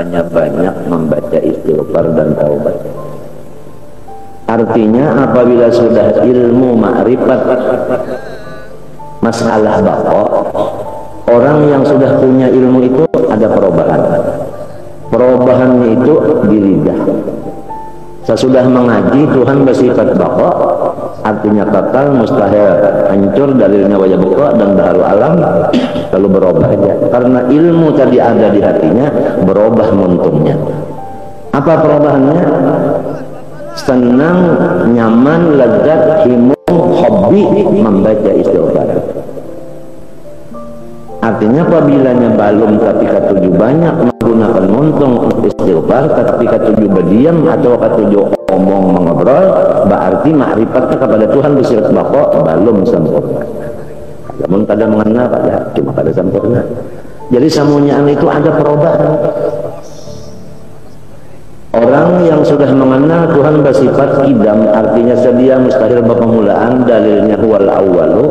banyak membaca istighfar dan taubat. Artinya apabila sudah ilmu ma'rifat masalah baqa, orang yang sudah punya ilmu itu ada perubahan. Perubahannya itu di lidah. Sesudah mengaji Tuhan bersifat baqa, artinya kekal, mustahil, hancur, dalilnya wajah baqa dan baharu alam, lalu berubah aja. Karena ilmu tadi ada di hatinya, berubah muntungnya. Apa perubahannya? Senang, nyaman, lezat, himung, hobi membaca istighfar. Artinya apabila balum ketika tujuh banyak menggunakan muntung istighfar, ketika tujuh berdiam atau ketujuh ngomong mengobrol, berarti ma'rifatnya kepada Tuhan bersifat baqa belum sempurna. Namun kada mengenal pada cuma kada sempurna. Jadi samunyaan itu ada perubahan. Orang yang sudah mengenal Tuhan bersifat qidam, artinya sedia mustahil berpemulaan, dalilnya huwal awwalu.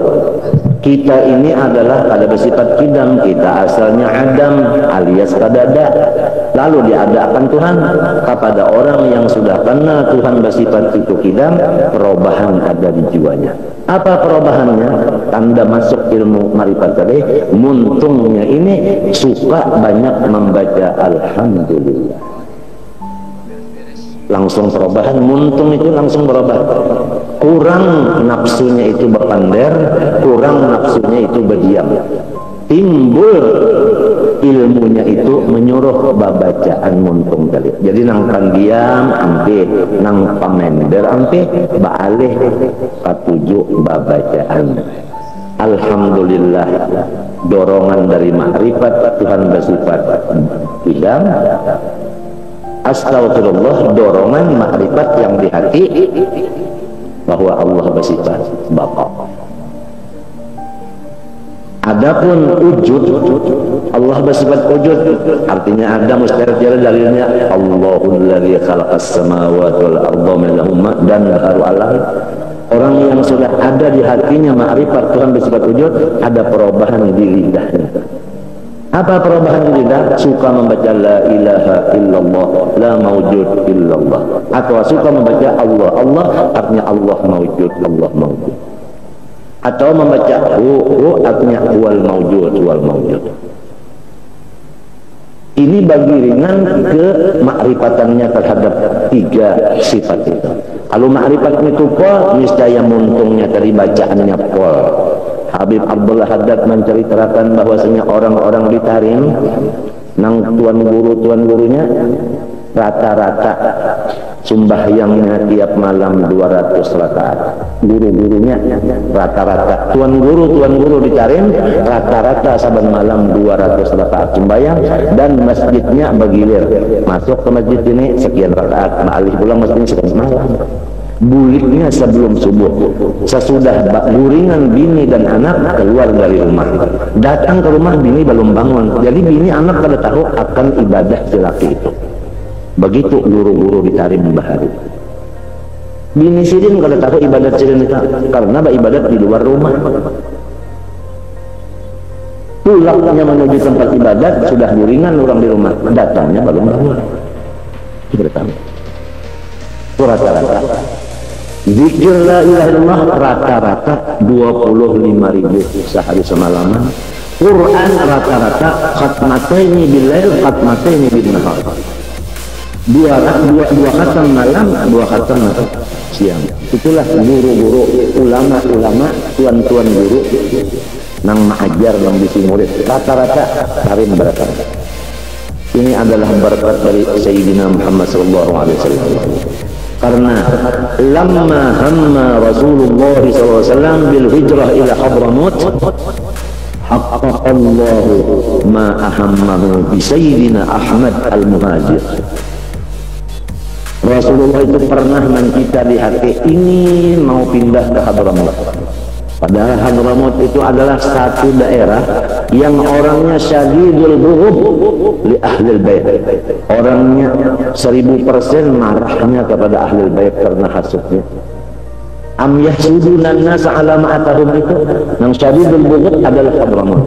Kita ini adalah pada bersifat qidam, kita asalnya adam alias kadada, lalu diadakan Tuhan. Kepada orang yang sudah kenal Tuhan bersifat itu qidam, perubahan ada di jiwanya. Apa perubahannya? Tanda masuk ilmu ma'rifat tadi, muntungnya ini suka banyak membaca alhamdulillah. Langsung perubahan, muntung itu langsung berubah. Kurang nafsunya itu berpander, kurang nafsunya itu berdiam. Timbul ilmunya itu menyuruh babacaan muntung tadi. Jadi nang pandiam ampe, nang pamender ampe, baalih katuju babacaan. Alhamdulillah, dorongan dari ma'rifat Tuhan bersifat qidam. Astagfirullah, dorongan ma'rifat yang di hati bahwa Allah bersifat baqa. Adapun wujud, Allah bersifat wujud, artinya ada mustahil, dalilnya Allahul ladzi khalaqas samawati wal arda minhuma dan baharu alam. Orang yang sudah ada di hatinya ma'rifat Tuhan bersifat wujud, ada perubahan di lidahnya. Apa perubahan lidah? Suka membaca la ilaha illallah, la mawjud illallah, atau suka membaca Allah, Allah artinya Allah mawjud, Allah mawjud, atau membaca hu artinya wal mawjud, wal mawjud. Ini bagi ringan ke ma'rifatannya terhadap tiga sifat itu. Kalau ma'rifatnya itu pol, niscaya muntungnya tadi bacaannya pol. Habib Abdullah Haddad menceritakan bahwasanya orang-orang di Tarim nang tuan gurunya rata-rata sembahyangnya tiap malam 200 rakaat. Guru-gurunya rata-rata tuan guru di Tarim rata-rata saban malam 200 rakaat sembahyang, dan masjidnya bergilir. Masuk ke masjid ini sekian rakaat, ma'alih pulang masjidnya sekian malam. Buliknya sebelum subuh, sesudah guringan bini dan anak keluar dari rumah, datang ke rumah bini belum bangun, jadi bini anak kada tahu akan ibadah si laki itu. Begitu guru-guru di Tarim Bahari. Bini sidin kada tahu ibadat sidin itu karena ibadat di luar rumah. Pulangnya menuju tempat ibadat sudah guringan orang di rumah, datangnya belum bangun. Tidak tahu. Rata-rata zikir la ilaha illallah rata-rata 25.000 sehari semalaman. Quran rata-rata khatmataini billail khatmataini bin nahar. Dua khatam malam, dua khatam siang. Itulah guru-guru, ulama-ulama, tuan-tuan guru nang mengajar yang bisi murid rata-rata Tarim berkah. Ini adalah berkat dari Sayyidina Muhammad sallallahu alaihi wasallam. Karena lamma hamma Rasulullah SAW bil hijrah ila Hadramut, haqqaqallahu ma ahammahu bi Sayyidina Ahmad al-Muhajir. Rasulullah itu pernah mencita di hati ini mau pindah ke Hadramut. Padahal Hadramut itu adalah satu daerah yang orangnya syadidul bughd li ahlil bait. Orangnya 1000% marahnya kepada ahlil bait karena hasudnya. Am yahsudunan nas ala ma atahum itu, yang syadidul bughd adalah Hadramut.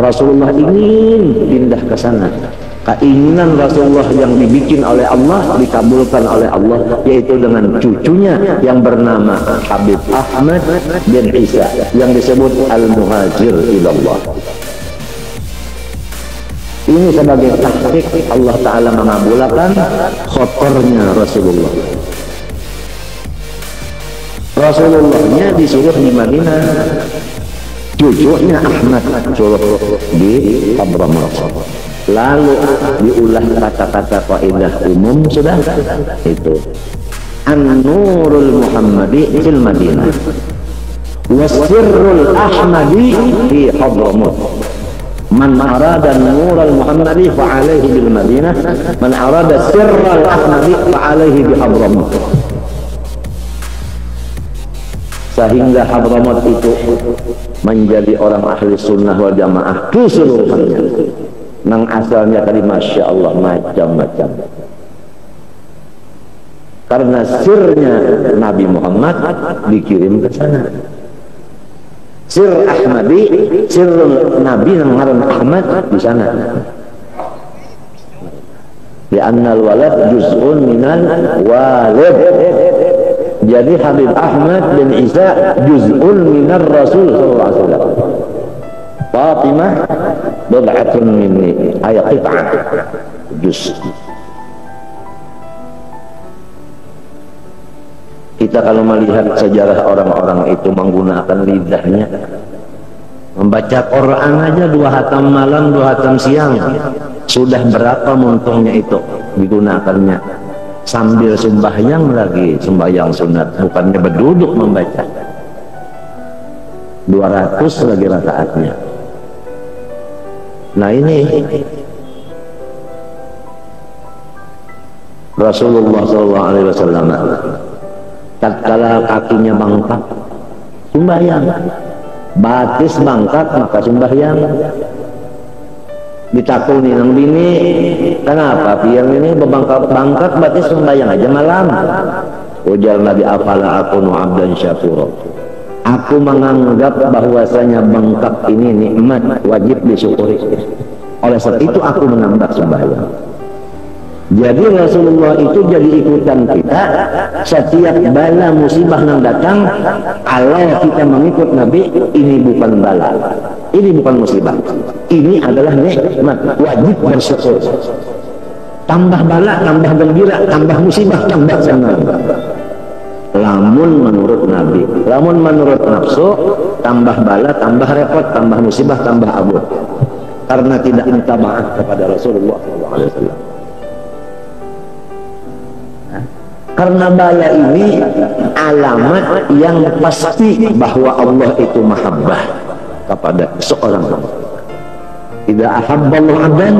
Rasulullah ingin pindah ke sana. keinginan Rasulullah yang dibikin oleh Allah dikabulkan oleh Allah, yaitu dengan cucunya yang bernama Habib Ahmad bin Isa yang disebut Al-Muhajir ilallah. Ini sebagai taktik Allah Ta'ala mengabulkan khotornya Rasulullah. Rasulullahnya disuruh di Madinah, cucunya Ahmad suruh di Hadramaut. Lalu diulah kata-kata kaidah umum sudah itu. An-Nurul Muhammadi fil Madinah was-Sirrul Ahmadi fi Hadramaut. Man arada Nurul Muhammadi fa alaihi bil Madinah, man arada Sirrul Ahmadi fa alaihi bi Hadramaut. Sehingga Hadramaut itu menjadi orang ahli sunnah wal jamaah keseluruhannya. Nang asalnya tadi Masya Allah macam-macam, karena sirnya Nabi Muhammad dikirim ke sana. Sir Ahmadi, sir Nabi yang ngaran Ahmad di sana. Di annal walad juz'un minal walid. Jadi Habib Ahmad bin Isa juz'un minar Rasul sallallahu alaihi wasallam. Fatimah bid'atun minni, ayat qit'ah juz. Kita kalau melihat sejarah orang-orang itu menggunakan lidahnya, membaca Quran aja 2 hatam malam 2 hatam siang, sudah berapa muntungnya itu digunakannya. Sambil sembahyang lagi, sembahyang sunat, bukannya berduduk membaca. 200 lagi rakaatnya. Nah ini Rasulullah SAW tatkala kakinya bangkak sembahyang, batis bangkak maka sembahyang. Ditakuni nang bini, kenapa biar ini bebangkak batis sembahyang aja malam. Ujar Nabi, afala akunu abdan syakura. Aku menganggap bahwasanya bengkak ini nikmat wajib disyukuri. Oleh sebab itu aku menambah sembahyang. Jadi Rasulullah itu jadi ikutan kita setiap bala musibah yang datang. Kalau kita mengikut Nabi, ini bukan bala, ini bukan musibah, ini adalah nikmat wajib bersyukur. Tambah bala, tambah gembira, tambah musibah, tambah senang. Lamun menurut Nabi, lamun menurut nafsu, tambah bala, tambah repot, tambah musibah, tambah abot. Karena tidak minta maaf kepada Rasulullah SAW. Karena bala ini alamat yang pasti bahwa Allah itu mahabbah kepada seorang hamba. Tidak ahabballahu abdan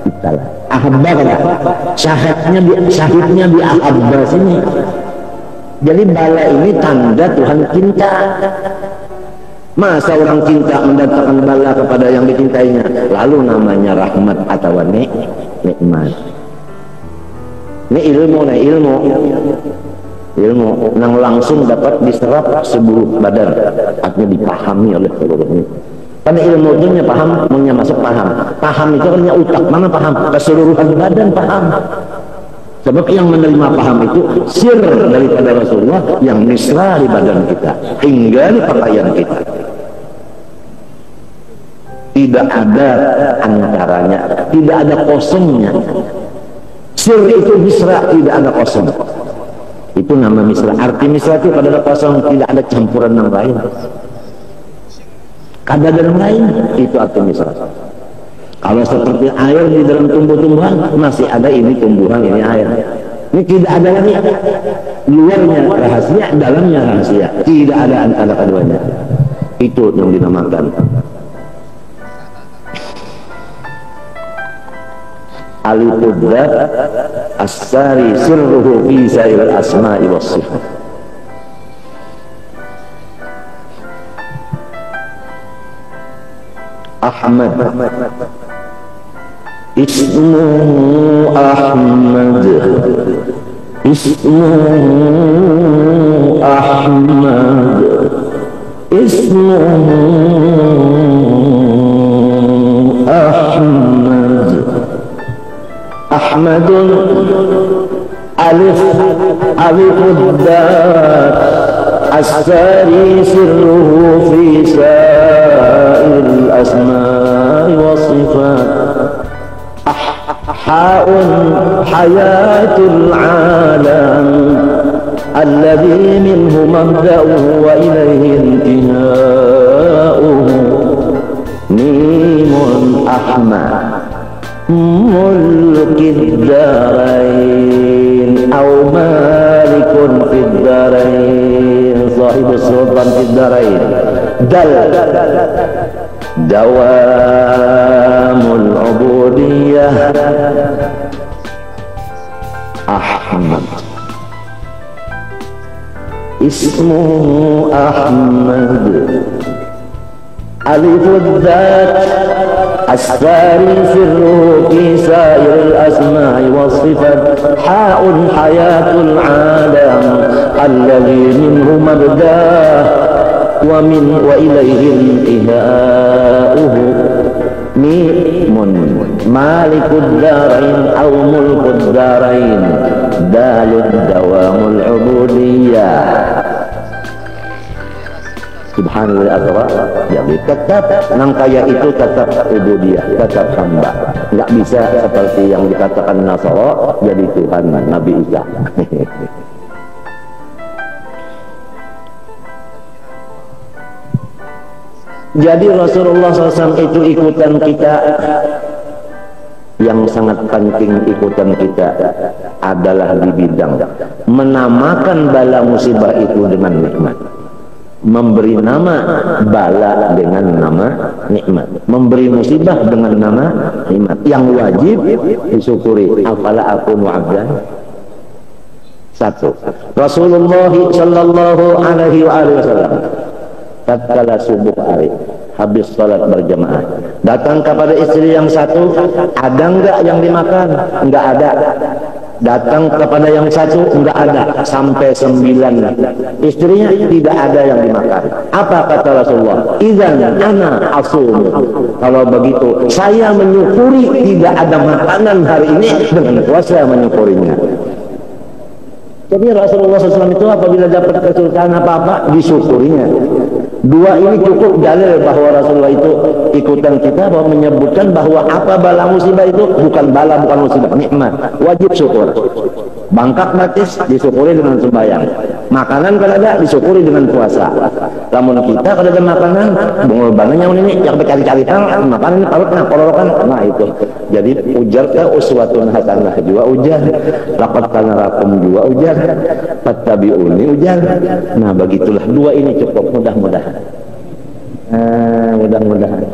italah ahabba kan? Syahidnya di ahabba sini. Jadi bala ini tanda Tuhan cinta. Masa orang cinta mendatangkan bala kepada yang dicintainya, lalu namanya rahmat atau nikmat. Ini ilmu yang langsung dapat diserap seluruh badan, artinya dipahami oleh seluruhnya. Karena ilmu itu paham, maunya masuk paham. Paham itu kan utak, mana paham? Keseluruhan badan paham. Sebab yang menerima paham itu sir daripada Rasulullah yang misra di badan kita hingga di pakaian kita. Tidak ada antaranya, tidak ada kosongnya. Sir itu misra, tidak ada kosong. Itu nama misra. Arti misra itu adalah kosong, tidak ada campuran yang lain. Kadar yang lain, itu arti misra. Kalau seperti air di dalam tumbuh-tumbuhan, masih ada ini tumbuhan, ini air. Ini tidak ada lagi. Luarnya rahasia, dalamnya rahasia. Tidak ada antara keduanya. Itu yang dinamakan Al-Qudrat As-Sari Sirruhu fi Sair Asma'i was Sifat. Ahmad Ismu Ahmad, Ismu Ahmad, Ismu Ahmad. Ahmadun alif alifuddat as-sari sirruhu fi sa'il asma'i wa sifat ha'un hayatul alam alladhi minhu mabda'uhu wa ilayhi intiha'uhu mimun ahmad mulkid darain au malikun fid darain sahibus sultan fid darain dal dawamul ubudiyah Ahmad ismuhu Ahmad alifud dzat as-sari sirruhu fi sa'iril asma'i was sifat ha'un hayatul alam alladhi minhu mabdah wa ilayhi intiha'uhu mimun malikud darain aw mulkud darain dalud dawamul ubudiyah subhanallah asra jadi tetap nang kaya itu tetap ubudiyah, tetap hamba, nggak bisa seperti yang dikatakan Nasara jadi Tuhan Nabi Isa. Jadi Rasulullah SAW itu ikutan kita. Yang sangat penting ikutan kita adalah di bidang menamakan bala musibah itu dengan nikmat, memberi nama bala dengan nama nikmat, memberi musibah dengan nama nikmat. Yang wajib disyukuri. Afala akunu abdan. Satu, Rasulullah sallallahu alaihi wasallam tatkala subuh hari habis salat berjamaah datang kepada istri yang satu, ada enggak yang dimakan? Enggak ada. Datang kepada yang satu, enggak ada, sampai 9 istrinya tidak ada yang dimakan. Apa kata Rasulullah? Idzan ana asum. Kalau begitu saya menyukuri tidak ada makanan hari ini dengan puasa menyukurinya. Jadi Rasulullah SAW itu apabila dapat kesulitan apa-apa disyukurinya. Dua ini cukup dalil bahwa Rasulullah itu ikutan kita, bahwa menyebutkan bahwa apa bala musibah itu bukan bala, bukan musibah, nikmat, wajib syukur. Bangkak matis disyukuri dengan sembahyang, makanan kalau ada disyukuri dengan puasa. Namun kita kalau ada makanan bungul bananya ini yang berkali-kali makanan parutnya kororokan, nah itu. Jadi ujar ke uswatun hasanah juga ujar, laqad kana lakum juga ujar, fattabi'uni ujar. Nah begitulah, dua ini cukup, mudah-mudahan. Mudah-mudahan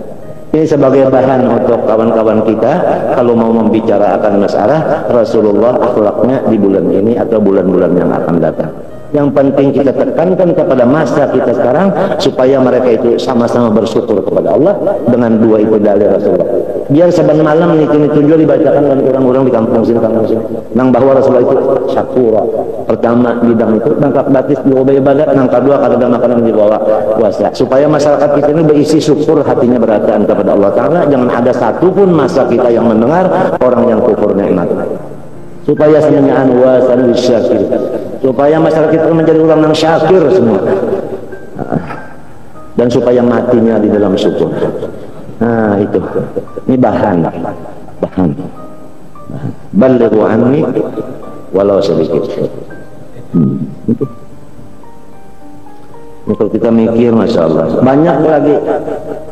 ini sebagai bahan untuk kawan-kawan kita kalau mau membicarakan masalah Rasulullah akhlaknya di bulan ini atau bulan-bulan yang akan datang. Yang penting kita tekankan kepada masa kita sekarang supaya mereka itu sama-sama bersyukur kepada Allah dengan dua itu dalil Rasulullah. Biar saban malam itu juga dibacakan oleh orang-orang di kampung sini. Nang bahwa Rasulullah itu syakura. Pertama bidang itu nangkap batis diubah ibadah, nang kedua kalau ada makanan dibawa puasa. Supaya masyarakat kita ini berisi syukur, hatinya berataan kepada Allah Ta'ala. Jangan ada satupun masa kita yang mendengar orang yang kufur nikmat. Supaya senyaan wasan syakir, supaya masyarakat kita menjadi orang yang syakir semua, dan supaya matinya di dalam syukur. Nah itu, ini bahan. Balighu anni walau sedikit. Kalau kita mikir, masya Allah,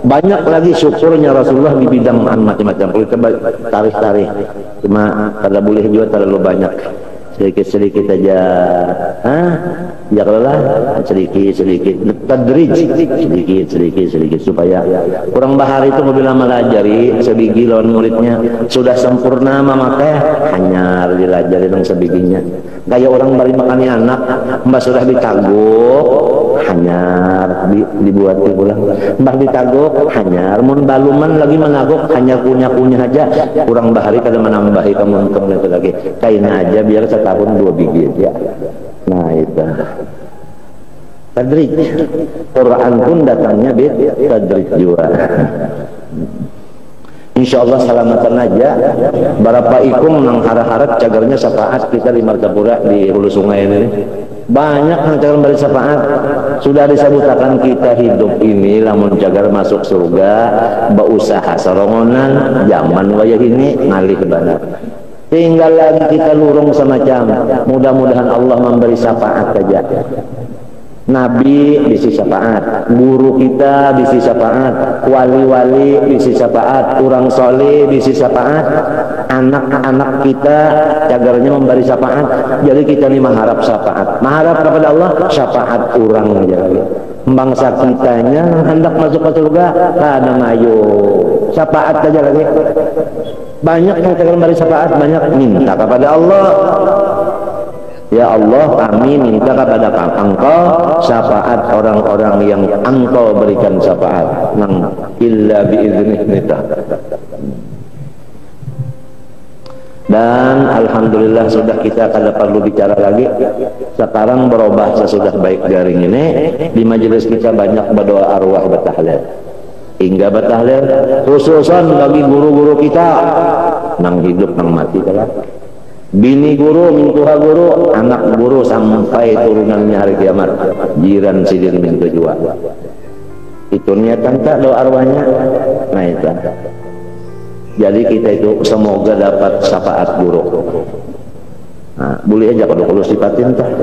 banyak lagi syukurnya Rasulullah di bidang macam-macam. Kalau kita tarik, cuma kalau boleh juga terlalu banyak, sedikit aja. Ya kalau lah sedikit, tadrij, sedikit supaya kurang bahar itu mobil lama lajari sebigi lawan muridnya sudah sempurna memakai hanya dilajari dengan sebiginya. Kayak orang bari makannya anak, mbak sudah ditaguk hanyar dibuat pulang, mbak ditaguk hanyar, mun baluman lagi menaguk hanya kunyah aja, kurang bahari kada menambahi kamu itu lagi kainnya aja biar setahun 2 biji ya. Nah itu tadrij, Quran pun datangnya tadrij juga. Ini Insya Allah salamatan aja. Berapa ikung nang harap-harap cagarnya syafaat kita di Martapura di hulu sungai ini. Banyak yang cagar bari syafaat. Sudah disebutkan kita hidup ini lamun cagar masuk surga, berusaha sorongonan zaman wayah ini ngalih benar. Tinggal lagi kita lurung semacam. Mudah-mudahan Allah memberi syafaat saja. Nabi bisi syafaat, guru kita bisi syafaat, wali-wali bisi syafaat, orang soleh bisi syafaat, anak-anak kita cagarnya memberi syafaat. Jadi kita ini mengharap syafaat, mengharap kepada Allah syafaat orang aja. Bangsa kitanya hendak masuk ke surga, ada mayu syafaat aja lagi. Banyak yang cagar memberi syafaat, banyak minta kepada Allah. Ya Allah, kami minta kepada Engkau syafaat orang-orang yang Engkau berikan syafaat. Nang illa biiznihnika. Dan alhamdulillah sudah kita kada perlu bicara lagi. Sekarang berubah sesudah baik garing ini. Di majelis kita banyak berdoa arwah bertahlil. Hingga bertahlil khususan bagi guru-guru kita nang hidup nang mati telah. Bini guru, mintuha guru, anak guru sampai turunannya hari kiamat. Jiran sidin mintu jua. Itu niatan tak doa arwahnya. Nah itu. Jadi kita itu semoga dapat syafaat guru. Nah, boleh aja kalau sifatin tak.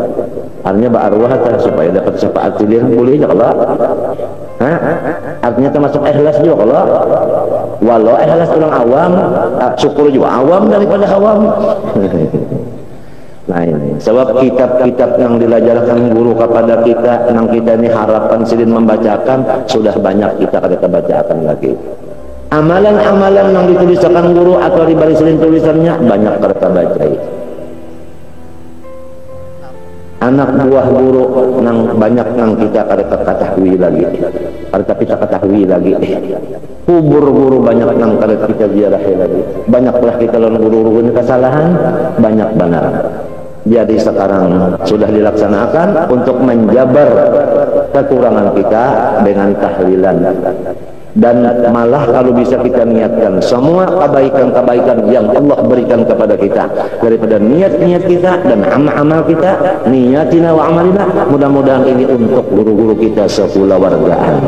Artinya berarwah tak supaya dapat syafaat sidin boleh aja kalau. Artinya termasuk ikhlas juga kalau. Walau ikhlas orang awam, syukur juga awam daripada awam. Nah ini sebab kitab-kitab yang dilajarkan guru kepada kita, yang kita ini harapan sidin membacakan sudah banyak kita kada bacakan lagi. Amalan-amalan yang dituliskan guru atau di balik sidin tulisannya banyak kada bacai. Anak buah guru nang banyak nang kita kada ketahui lagi, kada kita ketahui lagi. Kubur guru banyak nang kada kita ziarahi lagi. Banyaklah kita lawan guru-guru ini kesalahan, banyak benar. Jadi sekarang sudah dilaksanakan untuk menjabar kekurangan kita dengan tahlilan. Dan malah kalau bisa kita niatkan semua kebaikan-kebaikan yang Allah berikan kepada kita daripada niat-niat kita dan amal-amal kita, niatina wa amalina, mudah-mudahan ini untuk guru-guru kita sekulawargaan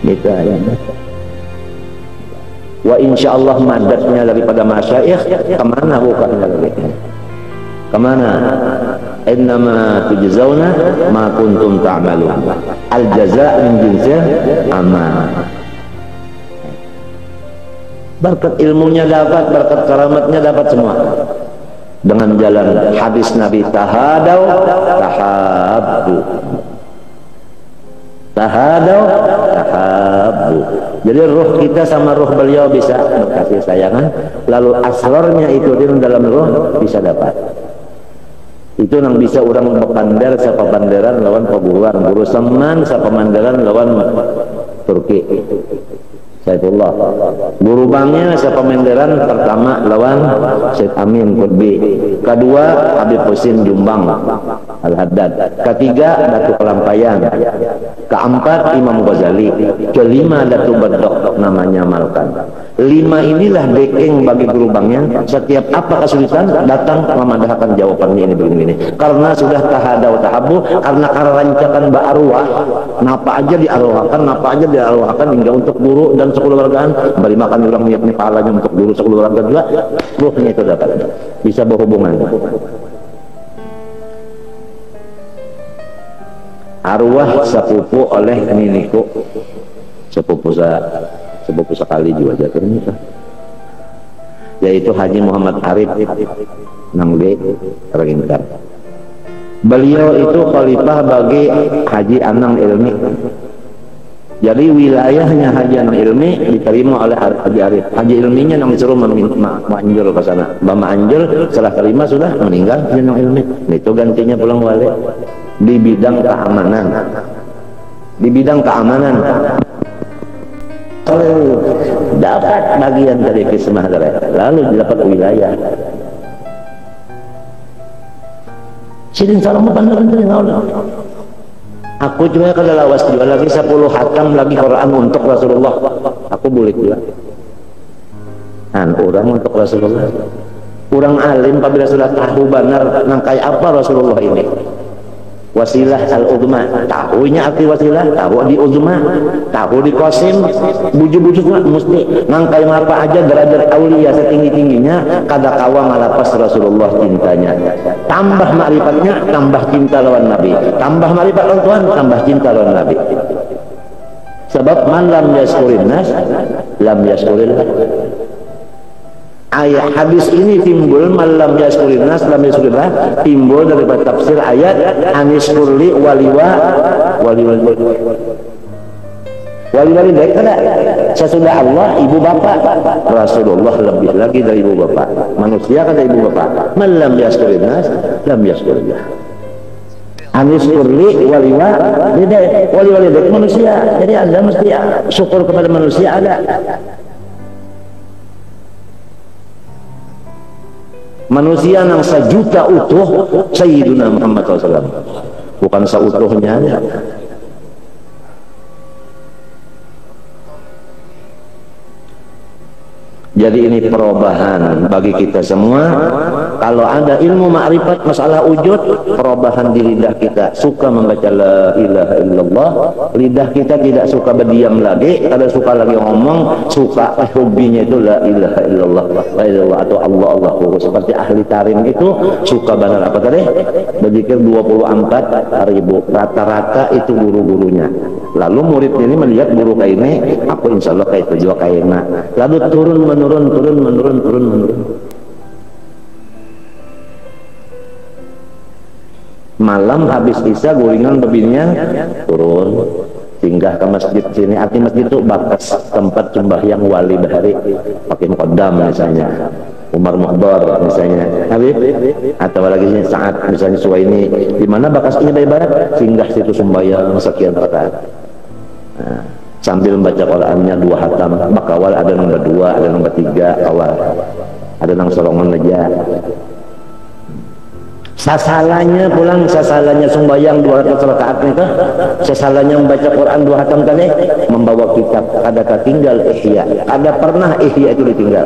kita ya. Wa insyaallah madatnya daripada masyayikh kemana bukannya lagi kemana? Innama tujzauna ma kuntum ta'malun. Al jazaa min jinsil amal. Berkat ilmunya dapat, berkat karamatnya dapat semua. Dengan jalan hadis Nabi tahadau tahabbu. Tahadau tahabbu. Jadi ruh kita sama ruh beliau bisa berkasih sayangan, lalu asrornya itu di dalam ruh bisa dapat. Itu yang bisa orang berpandar siapa pandaran lawan peguruan, guru seman siapa pandaran lawan Turki. Saifullah. Guru banknya siapa pandaran pertama lawan Syed Amin Qutbi. Kedua Habib Husin Jumbang Al-Haddad. Ketiga Datuk Kelampayan. Keempat Imam Ghazali. Kelima Datuk Bedok namanya Malkan. 5 inilah backing bagi guru banknya. Setiap apa kesulitan datang memadahkan jawabannya ini begini. Karena sudah tahadau tahabu, karena rancakan ba'arwah, napa aja diarwahkan hingga untuk guru dan sekeluargaan. Beri makan orang niat nih pahalanya untuk guru sekeluarga juga, ruhnya itu dapat bisa berhubungan. Arwah sepupu oleh niniku, sepupu sekali juga jatuhnya, yaitu Haji Muhammad Arif Nangbe Rintar. Beliau itu khalifah bagi Haji Anang Ilmi. Jadi wilayahnya Haji Anang Ilmi diterima oleh Haji Arif. Haji Ilminya yang disuruh manjur ke sana. Bama anjur setelah terima sudah meninggal Haji Anang Ilmi. Itu gantinya pulang wali di bidang keamanan. Di bidang keamanan dapat bagian dari kismah lalu dapat wilayah. Sidin salam pandangan dari Allah. Aku juga kalau lawas juga lagi 10 hatam lagi Quran untuk Rasulullah. Aku boleh juga. orang untuk Rasulullah. Orang alim apabila sudah tahu benar nangkai apa Rasulullah ini. Wasilah al-udma, tahunya arti wasilah, tahu di udma, tahu di qasim, buju-buju mesti nangkai apa aja derajat aulia setinggi-tingginya kada kawa malapas Rasulullah cintanya. Tambah ma'rifatnya, tambah cinta lawan Nabi. Tambah ma'rifat lawan Tuhan, tambah cinta lawan Nabi. Sebab man lam yaskurin nas, lam yaskurillah. Ayat hadis ini timbul malam yaskurin nas lam yaskurillah, timbul dari tafsir ayat aniskurli wali dek kada sesudah Allah ibu bapak. Rasulullah lebih lagi dari ibu bapak, manusia kada ibu bapak. Malam yaskurin nas lam yaskurillah. Aniskurli wali dek manusia. Jadi Anda mesti syukur kepada manusia ada. Manusia yang sejuta utuh Sayyiduna Muhammad SAW, bukan seutuhnya aja. Jadi ini perubahan bagi kita semua. Kalau ada ilmu ma'rifat masalah wujud, perubahan di lidah kita. Suka membaca la ilaha illallah, lidah kita tidak suka berdiam lagi, kada suka lagi ngomong, suka hobinya itu la ilaha illallah, la ilallah atau Allah Allahu. Seperti ahli tarim itu suka benar apa tadi? Berzikir 24.000 rata-rata itu guru-gurunya. Lalu murid ini melihat guru kayak ini, aku insya Allah kayak itu juga kayak enak. Lalu turun menurun. Malam habis isya gulingan bebinian turun, singgah ke masjid sini. Arti masjid itu bakas tempat sembahyang wali bahari, pakai muqaddam misalnya, Umar Muhdar misalnya, Habib atau lagi saat misalnya Suwaini, di mana bakas ini ibarat, singgah situ sembahyang sekian rakaat. Nah, sambil membaca Qurannya 2 hatam, bakawal ada nomor 2, ada nomor 3 awal, ada nang sorongan aja. Sasalanya pulang, sasalanya sembahyang 200 rakaat itu, sasalanya membaca Quran 2 hatam tadi, membawa kitab, ada tinggal Ihya, ada pernah Ihya itu ditinggal,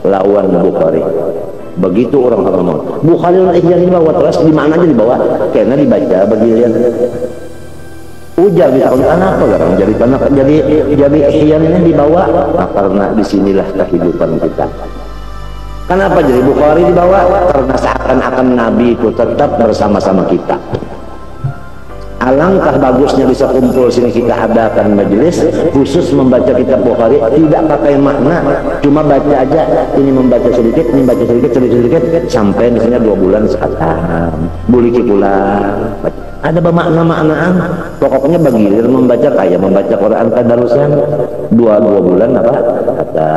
lawan Bukhari. Begitu orang ngomong, Bukhari dan Ihya dibawa terus, di mana aja dibawa, karena dibaca bagian. Ujar di tahun apa garang jadi ihyan ini dibawa. Nah, karena disinilah kehidupan kita. Kenapa jadi Bukhari dibawa? Karena seakan-akan Nabi itu tetap bersama-sama kita. Alangkah bagusnya bisa kumpul sini, kita adakan majelis khusus membaca kitab Bukhari, tidak pakai makna, cuma baca aja. Ini membaca sedikit, ini baca sedikit, sampai misalnya 2 bulan sekhatam, buliki pulang. Ada bermakna-maknaan, pokoknya bagilir membaca kayak membaca Quran tadarusan 2 bulan apa kata.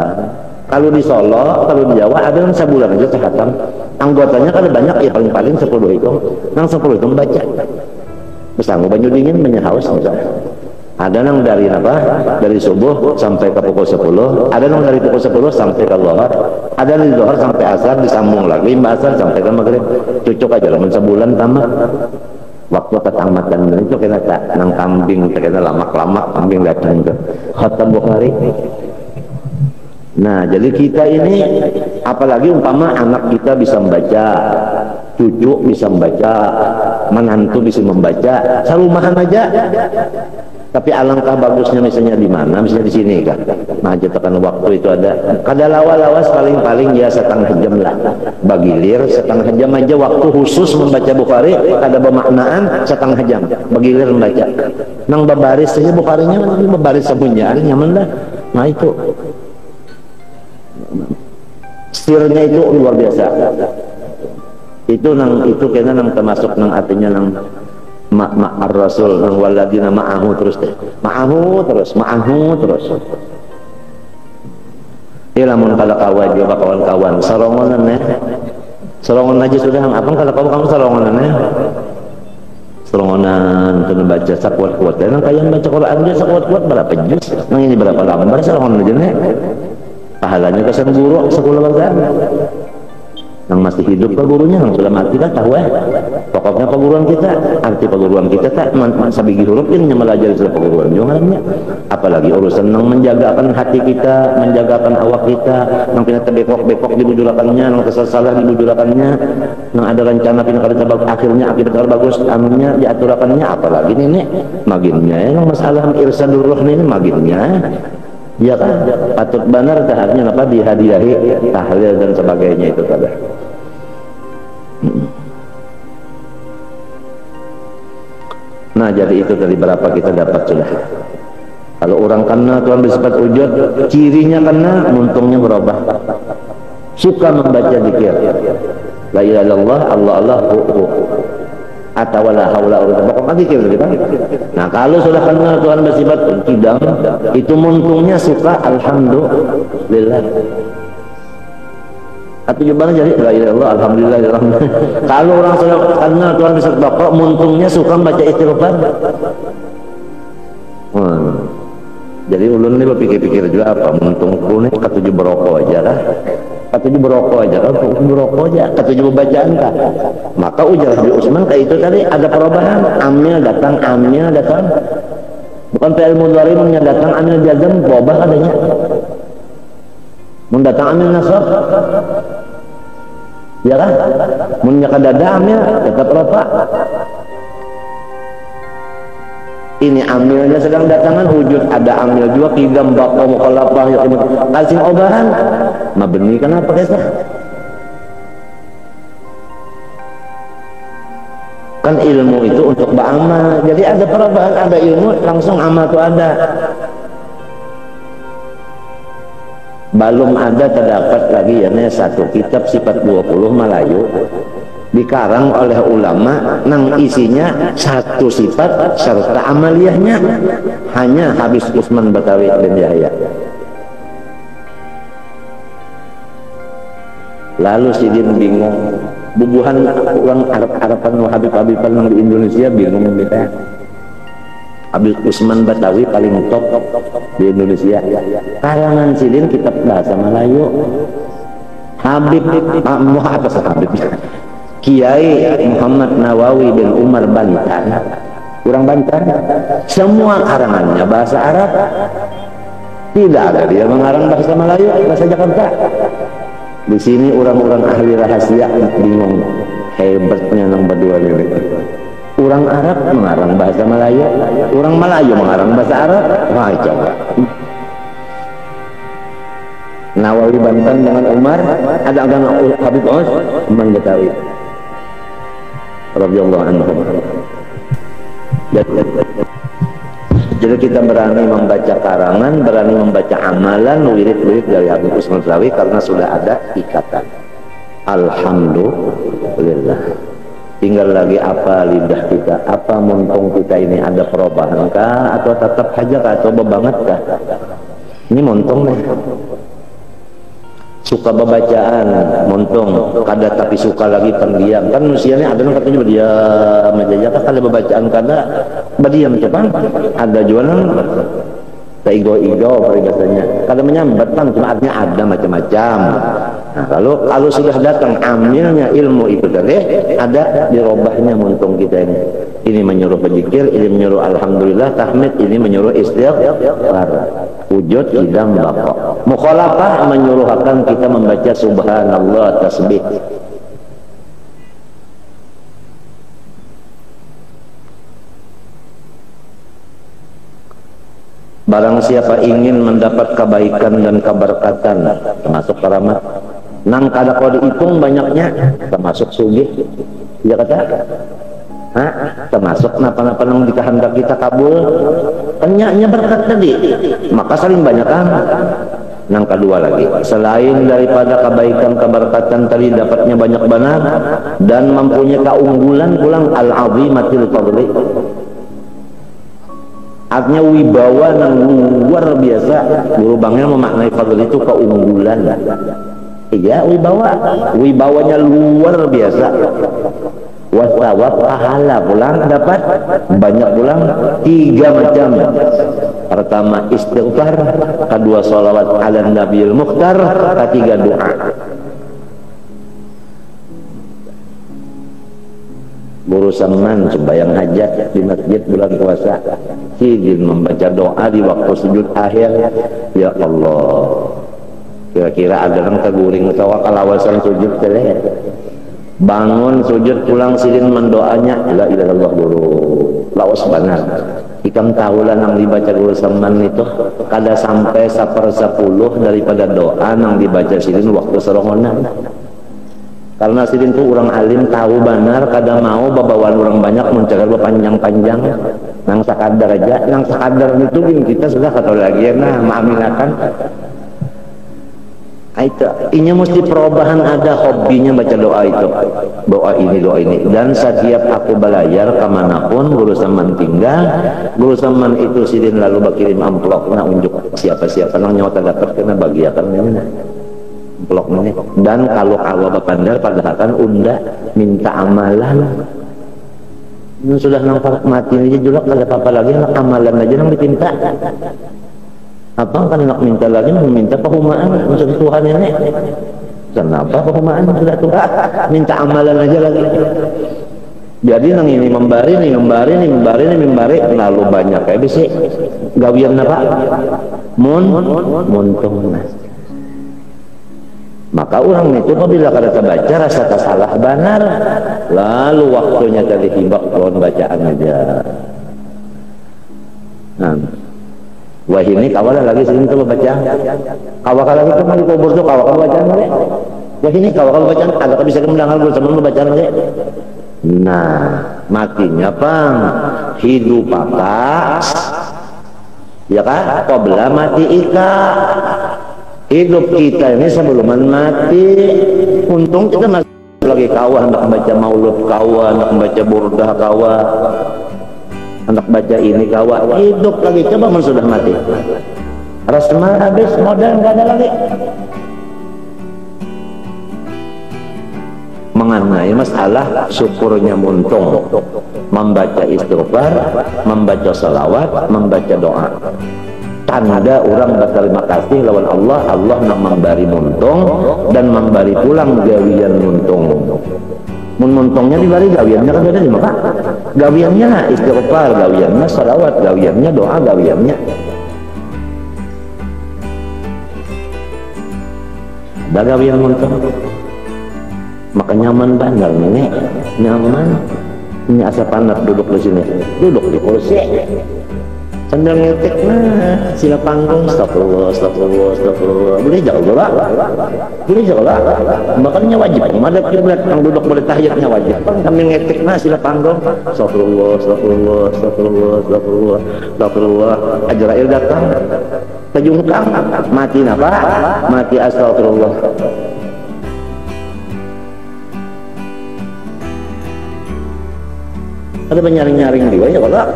Kalau di Solo, kalau di Jawa ada yang sebulan aja sekhatam. Anggotanya kan banyak ya, paling-paling 10 itu. Nang 10 itu membaca. Misalnya banyu dingin menyahaus misalnya. Ada yang dari apa? Dari subuh sampai ke pukul 10, ada yang dari pukul 10 sampai ke zuhur, ada dari zuhur sampai asar, disambung lagi asar sampai ke maghrib. Cucuk aja lah sebulan tamat. Waktu ketamatan itu kena tak nang kambing, kena lamak-lamak kambing datang ke khatam Bukhari. Nah, jadi kita ini apalagi umpama anak kita bisa membaca, cucu bisa membaca, menantu bisa membaca, sarumahan aja. Tapi alangkah bagusnya misalnya di mana, misalnya di sini kan. Nah, jatakan waktu itu ada. Kada lawas-lawas paling-paling ya setengah jam lah. Bagilir setengah jam aja waktu khusus membaca Bukhari, ada bermaknaan setengah jam. Bagilir membaca. Nang babaris saja Bukharinya, babaris semuanya, ada nyaman lah. Nah itu. Sirnya itu luar biasa. Itu kena nang termasuk nang artinya nang ma'ar rasul nang waladina ma'ahu terus deh. Ma'ahu terus. Ilamun kalau kawan juga kawan-kawan sarongonan sarongon aja sudah apa kalau kamu sarongonan sarongonan kena baca sakuat-kuat dan kalian baca Quran dia sakuat-kuat berapa juz nang ini berapa lembar sarongonan aja pahalanya kesan guru sekolah bangsa. yang masih hidup ke gurunya, yang sudah mati dah tahu pokoknya perguruan kita, arti perguruan kita tak sabigi huruf ini melajari sudah perguruan jangannya, apalagi urusan yang menjagakan hati kita, menjagakan awak kita, yang pina terbekok-bekok dibujulakannya, yang kesalahan dibujulakannya, yang ada rencana pina kada akhirnya akibat bagus anunya diaturakannya, apalagi ini maginnya yang masalah irsadur ruh ini maginnya ya kan, patut benar taharnya apa dihadiahi tahlil dan sebagainya itu kada. Nah jadi itu dari berapa kita dapat sudah. Kalau orang kena Tuhan bersifat ujud, cirinya kena, untungnya berubah. Suka membaca zikir, la ilaha illallah, Allah Allah, atau la haula wala quwwata zikir gitu. Nah kalau sudah kena Tuhan bersifat kidam, itu untungnya suka alhamdulillah. Atau gimana jadi la ilaha illallah, alhamdulillah, alhamdulillah. Kalau orang sudah kenal Tuhan bisa bapak, untungnya suka baca istighfar. Jadi ulun ini berpikir-pikir juga apa untungku nih ketujuh berokok aja lah, ketujuh berokok aja kan, berokok aja, ketujuh bacaan kah. Maka ujar Habib Usman kayak itu tadi ada perubahan, amil datang, bukan fi'il mudhari datang, amil jazam berubah adanya. Mendatang amil nasab ya kan, menyaka dada amil tetap rafa. Ini amilnya sedang datangan wujud, ada amil juga kidam bako mukhalafah ya kasih obahan mabeni kenapa kita kan ilmu itu untuk beramal, jadi ada perubahan, ada ilmu langsung amal itu ada. Belum ada terdapat lagi ya satu kitab sifat 20 Melayu dikarang oleh ulama nang isinya satu sifat serta amaliyahnya, hanya Habib Usman Batawi bin Yahya. Lalu Sidin bingung, bubuhan orang Arab-Araban Habib-Habiban yang di Indonesia bingung kita. Habib Usman Batawi paling top di Indonesia. Karangan Sidin kitab bahasa Melayu. Habib Kiai Muhammad Nawawi bin Umar Bantan, orang Bantan, semua karangannya bahasa Arab. Tidak ada dia mengarang bahasa Melayu, bahasa Jakarta. Di sini orang-orang ahli rahasia bingung, hebatnya nang berdua ini. Orang Arab mengarang bahasa Melayu, orang Melayu mengarang bahasa Arab. Wah, coba. Nawawi Banten dengan Umar, ada agama Habib Usman Batawi radhiyallahu anhu. Jadi kita berani membaca karangan, berani membaca amalan, wirid-wirid dari Habib Usman Batawi karena sudah ada ikatan. Alhamdulillah. Tinggal lagi apa lidah kita, apa muntung kita ini ada perubahan kah, atau tetap aja kah, atau bebanget kah? Ini muntung nih. Suka bacaan, muntung, kada tapi suka lagi pendiam. Kan manusianya ada yang katanya berdiam aja, kan kada bacaan kada berdiam cepat. Ada juga nang tak igo-igo peribahasanya. Kada menyambat kan, cuma artinya ada macam-macam. Nah, kalau sudah datang amilnya ilmu itu tadi ada dirobahnya muntung kita ini. Ini menyuruh berzikir, ini menyuruh alhamdulillah, tahmid, ini menyuruh istighfar. Wujud idam baqa. Mukhalafah menyuruhkan kita membaca subhanallah tasbih. Barang siapa ingin mendapat kebaikan dan keberkatan termasuk keramat, nang kada kau dihitung banyaknya termasuk sugih, ya kata termasuk napa-napa nang dikehendak kita kabul, enyaknya berkat tadi, maka saling banyakkan. Nang kedua lagi, selain daripada kebaikan keberkatan tadi dapatnya banyak benar dan mempunyai keunggulan pulang al-azimatil fadli, artinya wibawa yang luar biasa. Guru bangnya memaknai fadl itu keunggulan. Iya, wibawanya luar biasa. Wasawab pahala pulang dapat banyak pulang 3 macam. Pertama istighfar, kedua sholawat ala nabiyil mukhtar, ketiga doa. guru Saman sembahyang hajat di masjid bulan puasa, sidin membaca doa di waktu sujud akhir. Ya Allah, kira-kira ada orang teguring tawa kalawasan sujud teh, bangun sujud pulang sidin mendoanya la ilaha illallah guru lawas benar. Ikam tahu lah nang dibaca guru Saman itu kada sampai 1/10 daripada doa nang dibaca sidin waktu serongonan. Karena sidin itu orang alim tahu benar, kada mau babawaan orang banyak mencakar panjang-panjang. Nang sakadar aja, nang sakadar itu kita sudah kata lagi ya, nah maaminakan. Itu, ini mesti perubahan, ada hobinya baca doa itu, doa ini. Dan setiap aku belayar kemanapun guru Saman tinggal, guru Saman itu sidin lalu bakirim amplop, nah unjuk siapa-siapa nang nyawa dapat kena bagiakan ini. Blok ini. Dan kalau Bapandar padahal unda minta amalan, sudah nampak mati aja julak, ada apa-apa lagi nak amalan aja nang diminta. Apa kan nak minta lagi, meminta pahumaan maksud Tuhan ini. Kenapa pahumaan sudah Tuhan, minta amalan aja lagi. Jadi nang ini membari lalu banyak kayak bisi gawian apa muntung. Maka orang itu apabila kada terbaca rasa salah benar, lalu waktunya tadi hibak lawan bacaan aja. Nah, wah ini kawalah lagi sini tuh baca, kawal lagi tuh mali kubur tuh kawal bacaan lagi. Wah ini kawal bacaan agak bisa kemendangan bersama bacaan lagi. Nah, matinya pang hidup pakas, ya kan? Qabla mati ika. Hidup kita ini sebelum mati, untung kita masih lagi kawan, anak baca maulud kawan, anak baca burdah kawan, anak baca ini kawan, hidup lagi, coba man sudah mati. Rasmal habis, modal nggak ada lagi. Mengenai masalah syukurnya muntung, membaca istighfar, membaca salawat, membaca doa. Tanda orang berterima kasih lawan Allah, Allah yang memberi muntung dan memberi pulang gawian muntung. Muntungnya diberi gawiannya kan beda di maka gawiannya istighfar, gawiannya salawat, gawiannya doa, gawiannya ada gawian muntung. Maka nyaman benar nih, nyaman. Ini asa panas duduk di sini, duduk di kursi sambil ngetik, nah sila panggung, astagfirullah, boleh jauh lah, makanya wajib madhab kiblat yang duduk boleh tahiyatnya wajib, sambil ngetik, nah sila panggung, astagfirullah, Ajrail datang, kejungkang, mati apa? Mati astagfirullah. Ada penyaring-nyaring juga ya kalau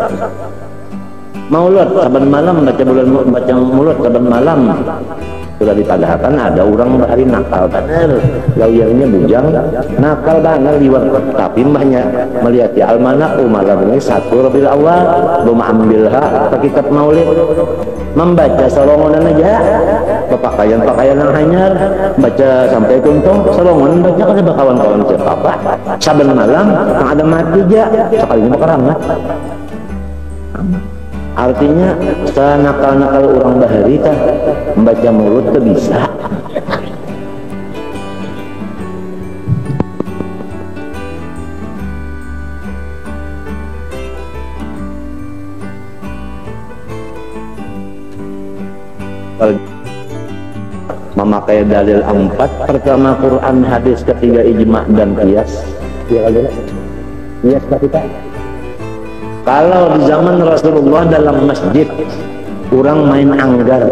maulud saban malam baca mulut saban malam sudah dipadahkan ada orang hari nakal benar, gawiannya bujang nakal benar liwat, tapi mbahnya melihat ya almanak malam ini 1 Rabiul Awal belum ambilha ke kitab maulid, membaca solongonan aja pakaian yang hanyar baca sampai kuntung solongonan baca kan ada kawan-kawan siapa saban malam yang ada mati aja sekalinya bakarangat. Artinya nakal-nakal orang bahari tah membaca mulut tuh bisa. Memakai dalil 4, pertama Quran, hadis, ketiga ijma dan qiyas. Ya kali qiyas kita. Kalau di zaman Rasulullah dalam masjid orang main anggar,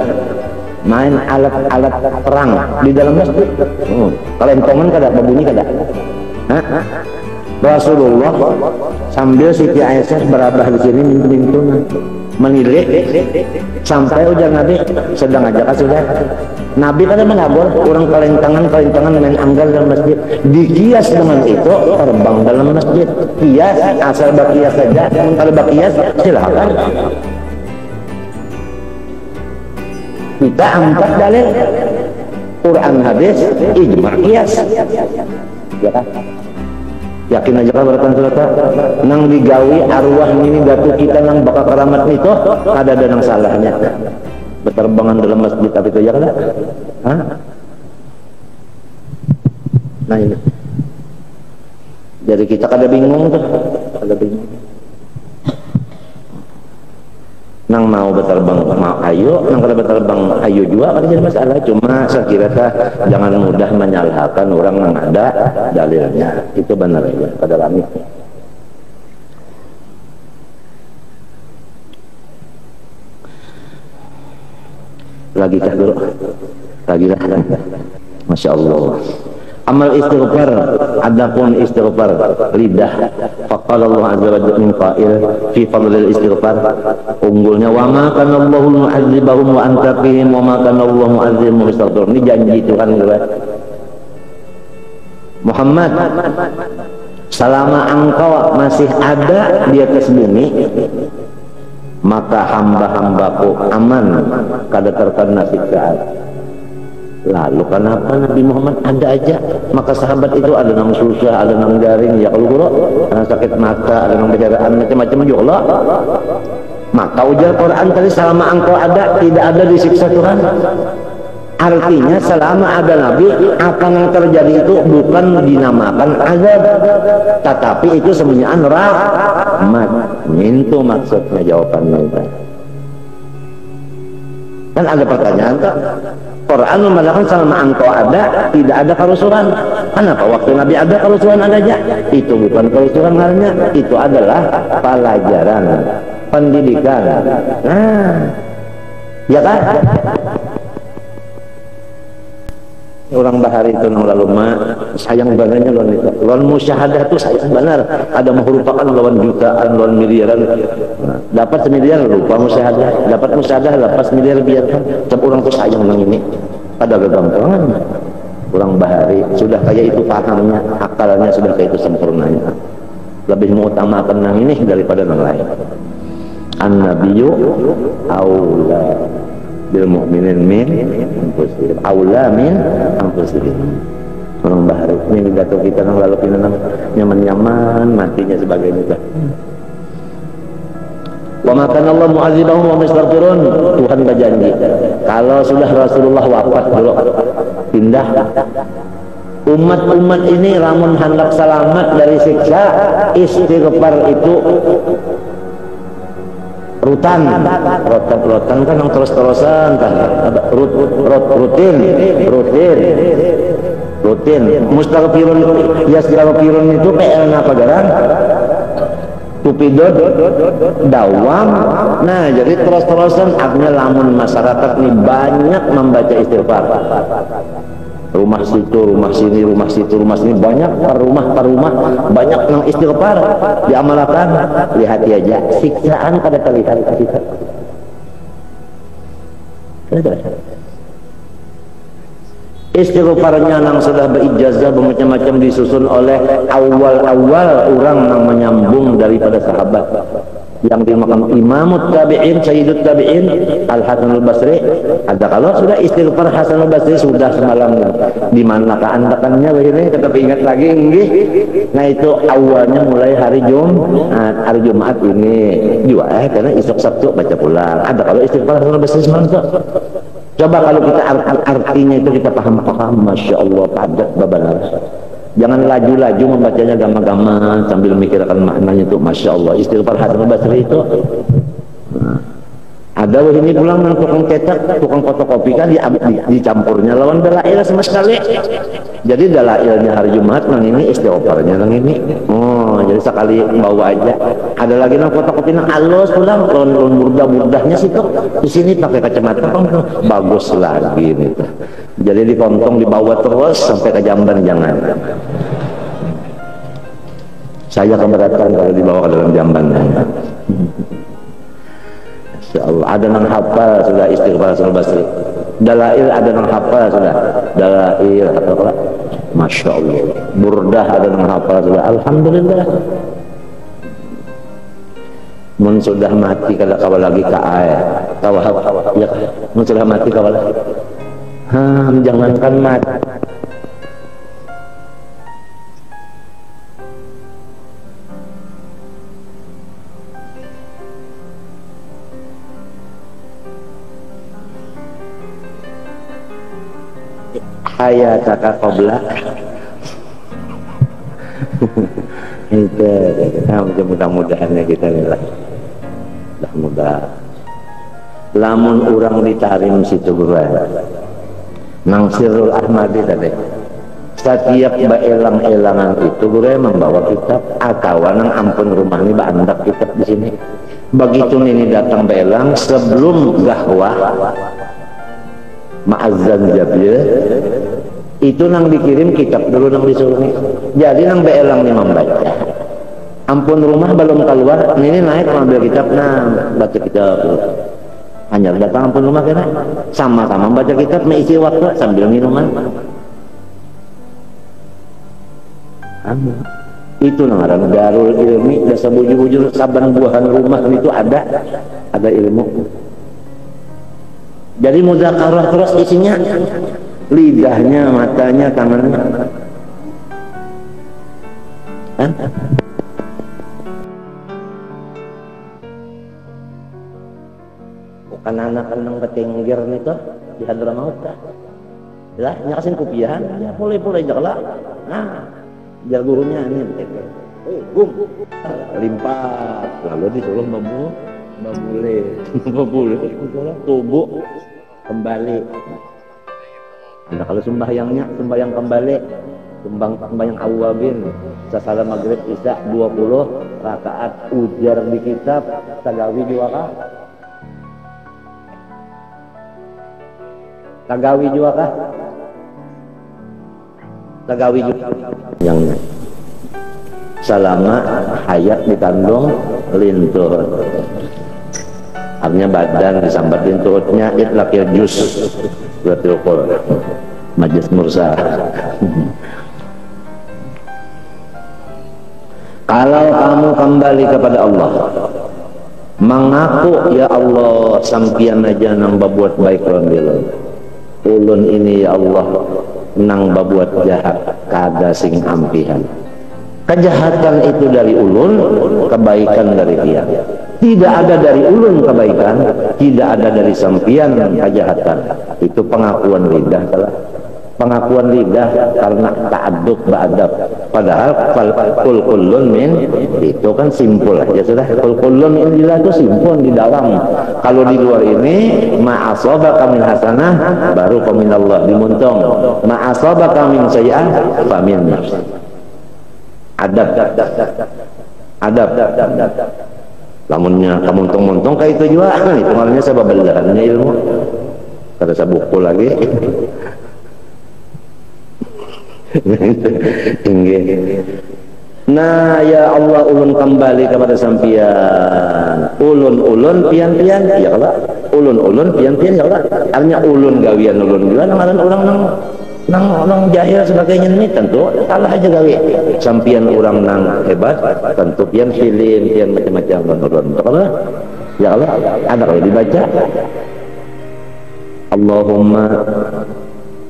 main alat-alat perang di dalam masjid. Kelentongan kada, babunyi kada. Rasulullah sambil Siti Aisyah berabah di sini mintu-mintunan menilik sampai ujar Nabi sedang aja sudah. Nabi kan mengabar orang kelentangan main anggar dalam masjid, dikias dengan itu terbang dalam masjid. Kias asal bakias saja, kalau bakias silahkan. Kita angkat dalil Quran, hadis, ijma, kias, ya kan? yakin aja kan beratan surata nang digawi arwah ini datu kita nang bakal keramat itu ada nang salahnya berterbangan dalam masjid tapi itu ya kan? Hah? Nah ini jadi kita kada bingung tuh, kada bingung nang mau berterbang mau ayo, nang kada berterbang ayo juga kan jadi masalah. Cuma saya kira jangan mudah menyalahkan orang yang ada dalilnya, itu benar ya kada rami. Lagi kah dulu? Lagi lah. Masya Allah. Amal istighfar, adapun istighfar lidah. Faqala Allah azza wa jalla min qa'il fi fadlil istighfar, unggulnya wa ma kana Allahu mu'adzibahum wa anta fihim wa ma kana Allahu mu'adzibahum bistaghfir. Ini janji Tuhan kita. Muhammad, selama engkau masih ada di atas bumi, maka hamba-hambaku aman kada terkena siksaan. Lalu kenapa Nabi Muhammad ada aja? Maka sahabat itu ada yang susah, ada yang garing, ya kalau guru, ada sakit mata, ada yang berjaraan macam-macam juga. Maka ujar Quran tadi selama engkau ada tidak ada disiksa Tuhan. Artinya selama ada Nabi apa yang terjadi itu bukan dinamakan azab, tetapi itu sebenarnya rahmat. Itu maksudnya jawabannya itu. Kan ada pertanyaan tak? Quran memandangkan selama engkau ada tidak ada kerusuhan. Kenapa waktu Nabi ada kerusuhan ada aja? Itu bukan kerusuhan halnya, itu adalah pelajaran, pendidikan. Nah, ya kan? Orang bahari itu nang lalu sayang bangetnya lawan musyahadah itu sayang benar. Ada merupakan lawan jutaan, lawan miliaran. Nah, dapat semiliar lupa musyahadah, dapat musyahadah lepas miliar biarkan. Sebab orang tuh sayang nang ini. Ada kegampangan. Orang bahari sudah kayak itu pahamnya, akalnya sudah kayak itu sempurnanya. Lebih mengutamakan nang ini daripada nang lain. An-nabiyyu aula bil mu'minin min anfusihim aula min anfusihim. Orang bahari ini jatuh kita nang lalu kita nang nyaman-nyaman matinya sebagainya. Wa ma kana Allah mu'adzibahum wa yastaghfirun. Tuhan berjanji kalau sudah Rasulullah wafat dulu pindah umat-umat ini lamun hendak selamat dari siksa istighfar itu rutan kan yang terus-terusan rutin mustaghfirun yastaghfirun itu PL apa garang tupidot dawam. Nah jadi terus-terusan artinya lamun masyarakat ini banyak membaca istighfar, rumah situ, rumah sini, rumah situ, rumah sini, banyak per rumah banyak yang istighfar diamalkan. Lihat aja siksaan pada terlihat kita. Istighfarnya nang sudah berijazah bermacam-macam disusun oleh awal-awal orang yang menyambung daripada sahabat yang dimakan Imam Tabi'in, Sayyidut Tabi'in Al-Hasan Al-Basri. Ada kalau sudah istighfar Hasan Al-Basri sudah semalam di mana keandakannya begini tetapi ingat lagi nggih. Nah itu awalnya mulai hari Jumat ini juga karena esok Sabtu baca pulang. Ada kalau istighfar Hasan Al-Basri semalam tuh. Coba kalau kita artinya itu kita paham, Masya Allah padat babanar. Jangan laju-laju membacanya gama-gama sambil memikirkan maknanya itu. Masya Allah istighfar Hasan Al-Basri itu. Nah, ada ini pulang nang tukang cetak, tukang fotokopi kan dicampurnya lawan dalail sama sekali. Jadi dalailnya hari Jumat nang ini istighfarnya nang ini. Oh, jadi sekali bawa aja. Ada lagi nang fotokopi nang alus pulang lawan murdah-murdahnya situ. Di sini pakai kacamata bagus lagi nih. Jadi dikontong dibawa terus sampai ke jamban jangan. Saya keberatan kalau dibawa ke dalam jamban. Insya Allah ada nang hafal sudah istighfar Hasan Al-Basri. Dalail ada nang hafal sudah. Dalail atau apa? Masya Allah. Burdah ada nang hafal sudah. Alhamdulillah. Mun sudah mati kada kawal lagi ke air. Kawal ya. Mun sudah mati kawal lagi. Jangankan mati. hayataka qabla itu. Mudah-mudahan kita lah mudah. Lamun urang ditarim situ gua nang Sirrul Ahmadi tadi, setiap baelang-elangan itu gua membawa kitab akawan ampun rumah ini baandak kitab di sini. Begitu ini datang belang sebelum gahwah ma'azan jabya itu nang dikirim kitab dulu nang disuruh. Jadi nang belang nih membaca ampun rumah belum keluar ini naik ngambil kitab, nah baca kitab hanya datang ampun rumah kena sama-sama baca kitab mengisi waktu sambil minuman. Itu ngaran Darul Ilmi, dasa bujur-bujur saban buahan rumah itu ada ilmu. Jadi muzakarah terus isinya, lidahnya, matanya, tangannya. Bukan anak nang ketinggir nih tuh di Hadramaut dah. Lah nyakasin kupiahan, ya boleh jagla. Nah, biar gurunya ini gum limpat lalu disuruh babule tubuh kembali. Nah kalau sembahyang kembali, sembahyang awabin sasaran maghrib isya 20 rakaat ujar di kitab tagawi juakah tagawi yang selama hayat ditandung lintur, artinya badan disambatin turutnya itlaqil juz berarti majlis mursa. Kalau kamu kembali kepada Allah, mengaku ya Allah sampian aja nang babuat baik rondelon ulun ini ya Allah nang babuat jahat kada sing ampihan. Kejahatan itu dari ulun, kebaikan dari dia. Tidak ada dari ulun kebaikan, tidak ada dari sampian kejahatan. Itu pengakuan lidah. Pengakuan lidah karena ta'addub ba'adab. Padahal kul kullun min itu kan simpul aja sudah. Kul kullun min itu simpul di dalam. Kalau di luar ini ma'asabaka min hasanah baru qaminallah dimuntung. Ma'asabaka min sayyi'ah famin nafs. Adab. Lamunnya kamuntung-muntung kayak itu juga, itu malahnya sebab belahannya ilmu. Kada sabuku lagi. Nah ya Allah ulun kembali kepada sampian. Ulun pian-pian ya Allah. Ulun pian-pian ya Allah. Artinya ulun gawian juga ngaran orang nang jahil sebagainya ini tentu salah aja gawe. Sampian orang nang hebat tentu pian hilim pian macam-macam menurun. Allah ya Allah ada kalau dibaca Allahumma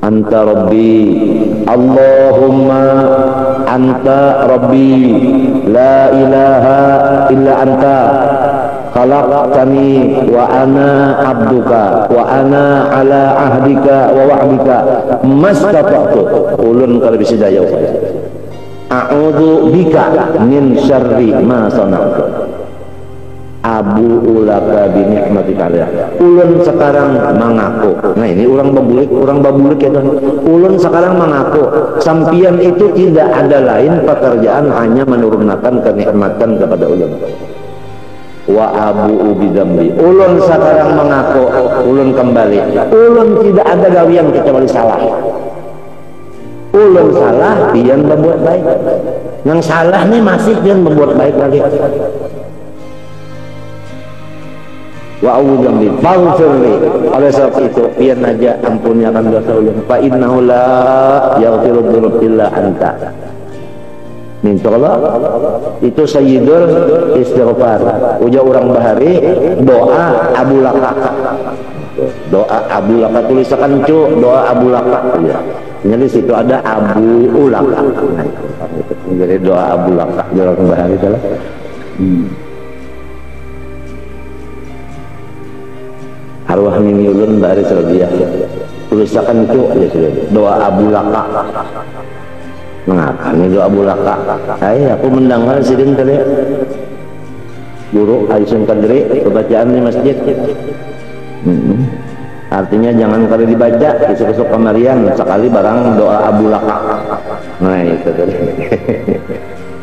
anta rabbi, Allahumma anta rabbi, la ilaha illa anta khalaqtani wa ana abduka wa ana ala ahdika wa wa'dika mastata'tu. Ulun kalau bisa daya a'udzu bika min syarri ma sana'tu abu ulaka bi ni'matika. Ulun sekarang mengaku, nah ini orang babulik ya kan. Ulun sekarang mengaku sampian itu tidak ada lain pekerjaan hanya menurunkan kenikmatan kepada ulun. Wa abu bidambi, ulun sekarang mengaku, ulun kembali, ulun tidak ada gawian kecuali salah. Ulun salah pian membuat baik, yang salah nih masih pian membuat baik lagi. Wa a'udzubika faghfirli, oleh sebab itu pian aja ampunkan dosa ulun, fa innahu la yaghfiru dzunub illa anta. Minta Allah itu sayyidul istighfar. Uja orang bahari doa Abu Laka. Doa Abu Laka tulisakan cu doa Abu Laka ya. Jadi situ ada Abu Ulaka. Jadi doa Abu Laka orang bahari salah. Arwah mimi ulun bahari serbiah. tulisakan itu ya sudah doa Abu Laka. Mengapa ini doa Abu Laka? Aku mendengar sidin tadi guru Aisyun Kadri bacaan di masjid. Artinya jangan kali dibaca besok-besok kamarian sekali barang doa Abu Laka. Nah itu tadi.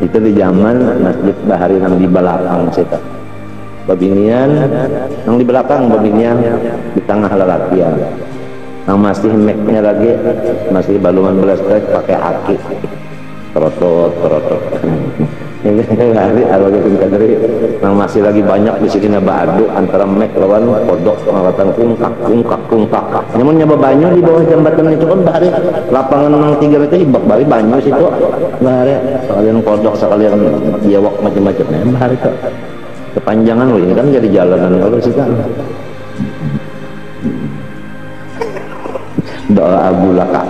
Itu di zaman Masjid Bahari yang di belakang situ. Babinian yang di belakang, babinian di tengah lelakian. Yang masih make-nya lagi masih balungan belas pakai aki. Terotot. Ini hari Al-Wajibin Kadri yang masih lagi banyak di sini adu antara mek lawan kodok pengawatan kungkak. Namun nyoba banyu di bawah jembatan itu kan bahari lapangan yang 3 itu ibak bari banyu situ bahari sekalian kodok sekalian diawak macam-macam bahari itu kepanjangan loh ini kan jadi jalanan kalau sih kan doa Abu Laka.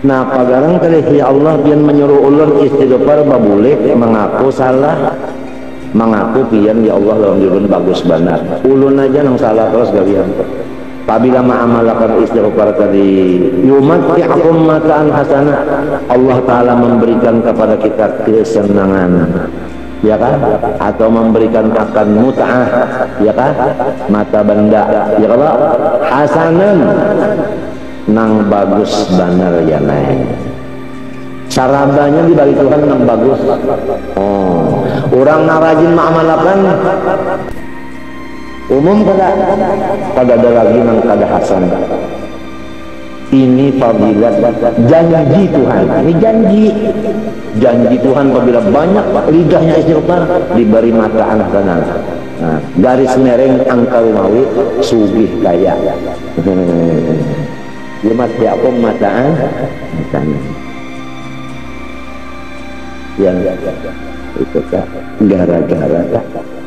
Nah pagarang tadi ya Allah pian menyuruh ulun istighfar babulek mengaku salah mengaku pian ya Allah dalam ulun bagus benar ulun aja nang salah terus galian apabila ma'amalakan istighfar tadi yumati'akum mataan hasanah Allah Ta'ala memberikan kepada kita kesenangan ya kan atau memberikan akan mut'ah ya kan mata benda ya kan hasanan nang bagus benar ya naik sarabanya dibagi Tuhan nang bagus orang narajin ma'amalakan umum kada ada lagi nang kada hasan ini fadilat janji Tuhan ini janji Tuhan apabila banyak lidahnya istighfar diberi mata hasanah. Nah, garis mereng angka rumawi sugih kaya Yumati aku mataan yang itu kak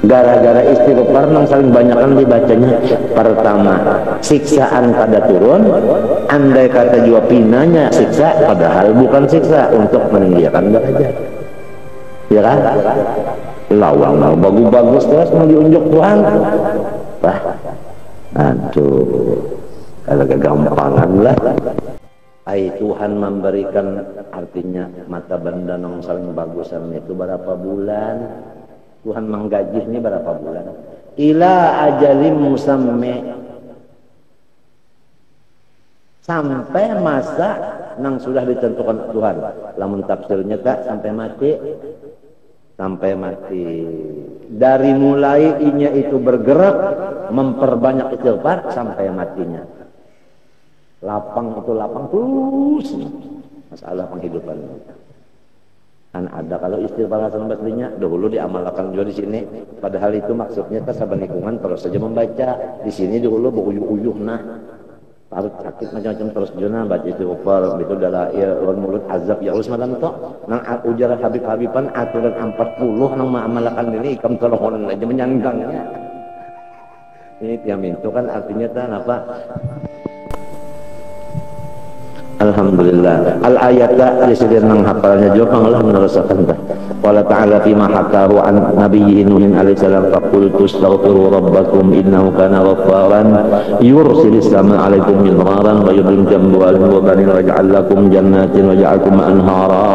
gara-gara istighfar nang saling banyakkan dibacanya pertama siksaan pada turun andai kata jua pinanya siksa padahal bukan siksa untuk meninggikan derajat ya kan lawang bagus-bagus terus mau diunjuk Tuhan aduh kalau kegampangan lah Tuhan memberikan artinya mata benda yang saling bagusan itu berapa bulan Tuhan menggaji ini berapa bulan ila ajalim musamme sampai masa nang sudah ditentukan Tuhan lamun tafsirnya tak sampai mati dari mulai inya itu bergerak memperbanyak istighfar sampai matinya lapang terus masalah penghidupan kan ada kalau istighfar sama baslinya dahulu diamalkan juga di sini padahal itu maksudnya sahabat lingkungan terus saja membaca di sini dahulu beruyuh-uyuh nah harus sakit macam-macam terus juga baca istighfar itu adalah ya mulut azab ya harus malam toh nang ujar Habib-Habiban aturan 40 nang mengamalkan ini ikam tolong aja menyanggangnya ini tiap itu kan artinya kan apa Alhamdulillah al-ayata disediakan nang hafalnya juga Allah meneruskan qala ta'ala fima hakahu an nabiyyi nuhin alaihi salam faqultu astaghfiru rabbakum innahu kana ghaffaran yursilis samaa 'alaikum midraran wa yudhimkum amwalan wa banin wa yaj'al lakum jannatin wa yaj'alakum anhara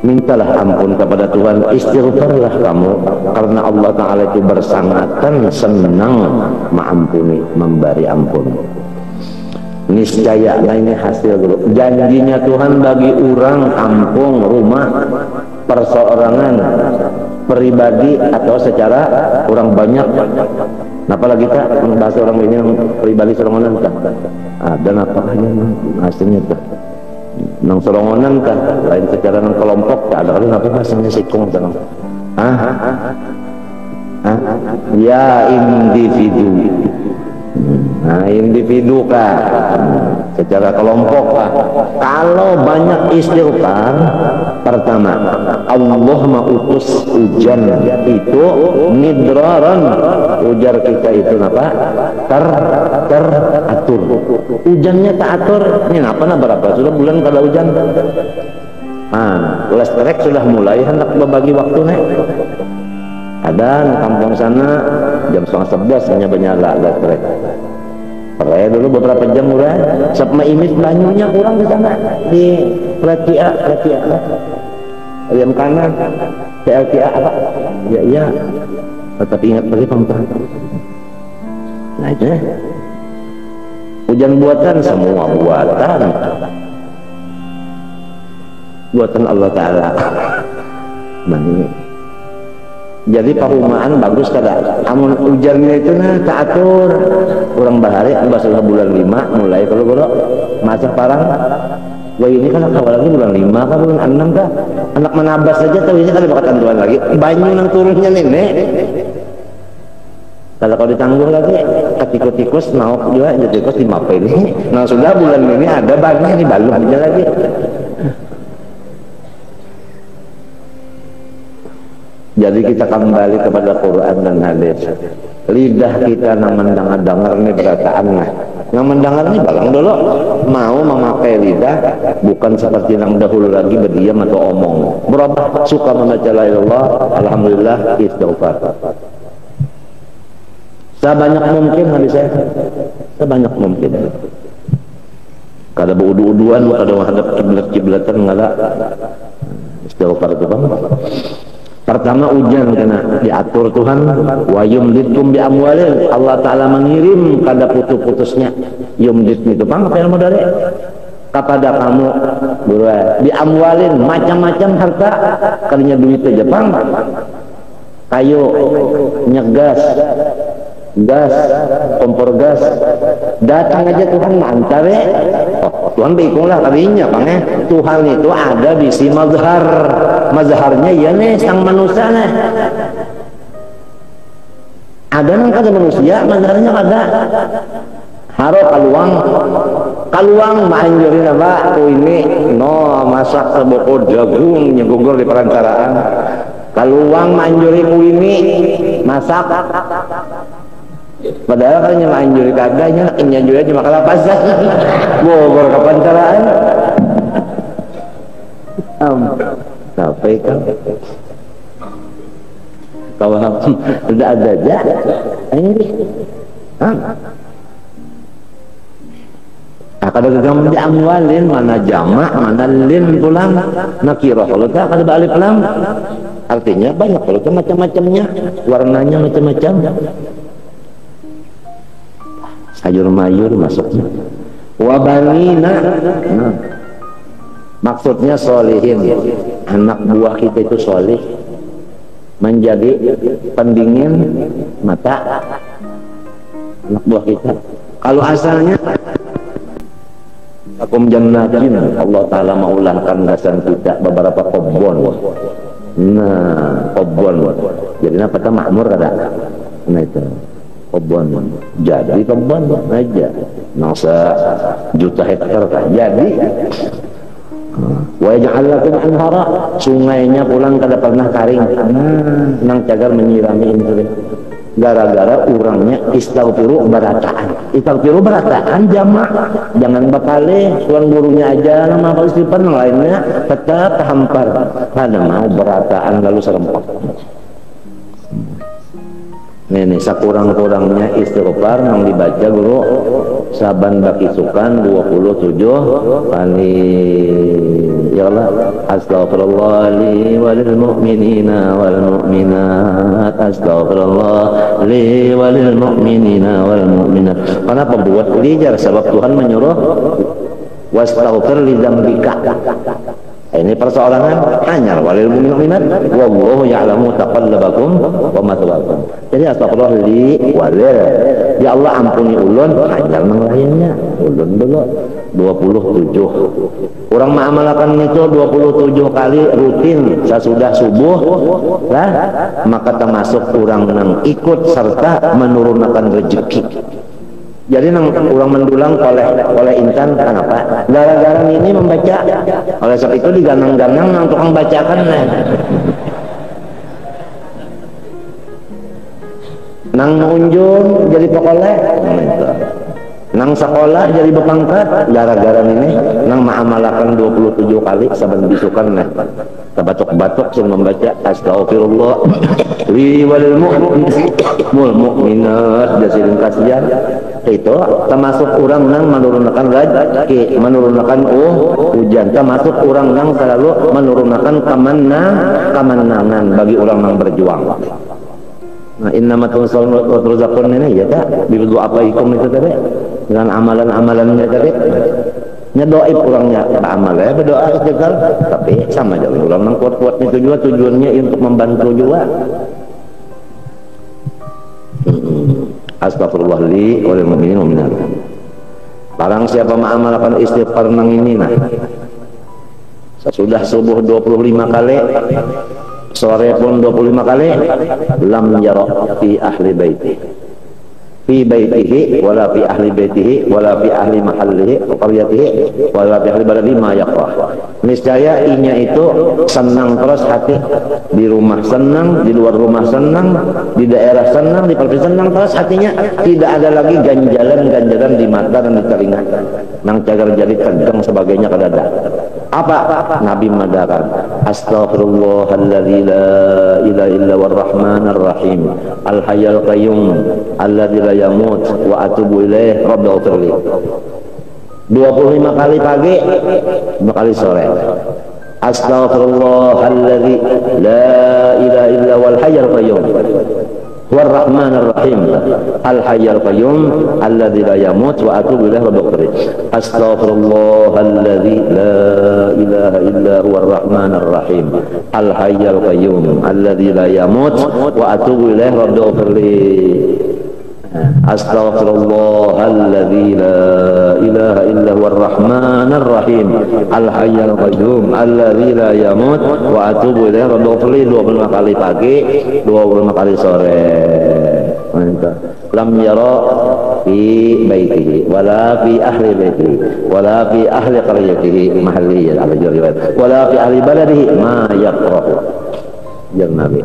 mintalah ampun kepada Tuhan istighfarlah kamu karena Allah Ta'ala itu bersangatan senang mengampuni memberi ampun niscaya nah ini hasil dulu janjinya Tuhan bagi orang kampung rumah perseorangan pribadi atau secara orang banyak apalagi kita bahasa orang ini yang pribadi serongonan kah ada apanya hasilnya kah nang serongonan kah lain secara nang kelompok kah ada kali apa bahasanya sikung kan ya individu nah individu kah secara kelompok kah kalau banyak istighfar pertama Allah mengutus hujan itu midraran ujar kita itu apa teratur hujannya teratur ini apa berapa sudah bulan kada hujan listrik sudah mulai hendak berbagi waktu nih ada di kampung sana jam 10:30 hanya menyala listrik Saya dulu beberapa jam udah sama imit banyunya kurang di sana di Platia ayam kanan PLTA apa ya tetap ingat bagi pemerintah. Nah itu hujan buatan, semua buatan Allah Ta'ala. Jadi perumahan bagus kada amun hujannya itu nah teratur kurang bahari sudah bulan 5 mulai kalau masa parang. Wah ini kan awal lagi bulan 5 kan bulan 6 kan anak menabas saja tahu ini kan bakal tentuan lagi banyu nang turunnya nenek. Kalau ditanggung lagi tikus nauk juga jadi tikus di mapa ini. Nah sudah bulan ini ada banyak nih balung aja lagi. Jadi kita kembali kepada Quran dan hadis. Lidah kita nang mendengar nih berataan lah. Nang mendengar nih balang dulu mau memakai lidah bukan seperti yang dahulu lagi berdiam atau omong. Berapa suka membaca la ilallah, alhamdulillah, istighfar. Sebanyak mungkin habis saya. Sebanyak mungkin. Kada berudu-uduan, kada menghadap kiblat-kiblatan ngala. Istighfar itu Bang. Pertama hujan kena diatur Tuhan, wa yumditkum bi amwalin. Allah Ta'ala mengirim kada putus-putusnya yumdit itu Bang, apa yang mau dari kepada kamu bi amwalin, macam-macam harta kalinya duit aja Bang, kayu, nyegas, gas, kompor gas, datang aja Tuhan mantar ya. Oh, Tuhan bikunglah kalinya Bang ya. Tuhan itu ada di si mazharnya ya nih sang manusia nih. Ada nang kada manusia, mazharnya kada. Haro kaluang manjurin apa tuh ini no masak seboko jagung nyegugur di perantaraan. Kaluang manjuri ku ini masak. Padahal kan yang anjuri kadanya anjuri cuma kalapasan bogor kapantaraan sampai kan kawan sudah ada aja ini kada gegam di amwalin mana jamak mana lin pulang nakirah kalau tak kada alif lam artinya banyak kalau macam-macamnya warnanya macam-macam sayur mayur masuknya wabanina maksudnya solihin anak buah kita itu solih menjadi pendingin mata anak buah kita. Kalau asalnya akum jannatin Allah Ta'ala maulahkan gasan kita beberapa kebun kebun jadi apa makmur kada nah itu kebun jadi kebun aja nasa juta hektar kan jadi wa ja'alakum anhara sungainya pulang kada pernah karing nang cagar menyirami itu gara-gara urangnya istighfiru berataan jamak jangan bakale tuan gurunya aja nama kalau istighfar yang lainnya tetap hampar kada mau berataan lalu serempak. Ini sakurang-kurangnya istighfar yang dibaca guru saban baki sukan 27 kali ya Allah astaghfirullah li walil mu'minina wal mu'minat astaghfirullah li walil mu'minina wal mu'minat. Kenapa buat lijar? Sebab Tuhan menyuruh wastaghfir li dzambika. Ini persoalan hanya walil mu'minat wallahu ya'lamu taqallabakum wa matwaakum. Jadi astagfirullah li walil ya Allah ampuni ulun hanya nang lainnya ulun dulu 27 orang mengamalkan itu 27 kali rutin sesudah subuh lah maka termasuk orang nang ikut serta menurunkan rezeki. Jadi nang urang mendulang oleh intan kenapa? Gara-gara ini membaca. Oleh sebab itu diganang-ganang nang tukang bacakan lah. Nang unjun jadi pokoleh. Nang sekolah jadi bepangkat gara-gara ini nang maamalakan 27 kali saban bisukan nah batuk-batuk sing membaca astagfirullah li walil mu'minat jasirin kasihan itu termasuk orang nang menurunkan rezeki, menurunkan hujan, termasuk orang nang selalu menurunkan kemenangan bagi orang nang berjuang. Nah, innamatun turzaqun ini ya tak bidu apaikum itu tadi dengan amalan-amalannya tadi. Nyedoib orangnya beramal ya berdoa istighfar, tapi sama aja orang nang kuat-kuatnya tujuannya untuk membantu juga. Astagfirullah li wal mu'minin wal mu'minat. Barang siapa mengamalkan istighfar nang ini nah. Sudah subuh 25 kali, sore pun 25 kali, lam yara fi ahli baiti. Fi baitihi wala fi ahli baitihi wala fi ahli mahallihi wa qaryatihi wala fi ahli baladihi ma yaqrah. Niscaya inya itu senang terus hati, di rumah senang, di luar rumah senang, di daerah senang, di provinsi senang terus hatinya, tidak ada lagi ganjalan di mata dan di telinga nang cagar jadi tegang sebagainya kadada. Apa? Nabi madakan astaghfirullahalladzi la ilaha illa huwar rahmanir rahim al hayyul qayyum alladzi la yamut wa atubu ilaih rabbighfirli. 25 kali pagi, 2 kali sore. Astaghfirullahalladzi la ilaha illa huwal hayyul qayyum huwar rahmanir rahim al hayyul qayyum alladzi la yamut wa atubu ilaih rabbighfirli. Astaghfirullahalladzi la ilaha illa huwar rahmanir rahim al hayyul qayyum alladzi la yamut wa atubu ilaih rabbighfirli. Astaghfirullahalladzi la ilaha illa huwar rahmanir rahim al hayyul qayyum alladzi la yamut wa atubu ilaihi rabbighfirli. 25 kali pagi, 25 kali sore. Mantap. Lam yara fi baitihi wala fi ahli baitihi wala fi ahli qaryatihi mahalliyan ala riwayat wala fi ahli baladihi ma yaqra'u. Yang Nabi.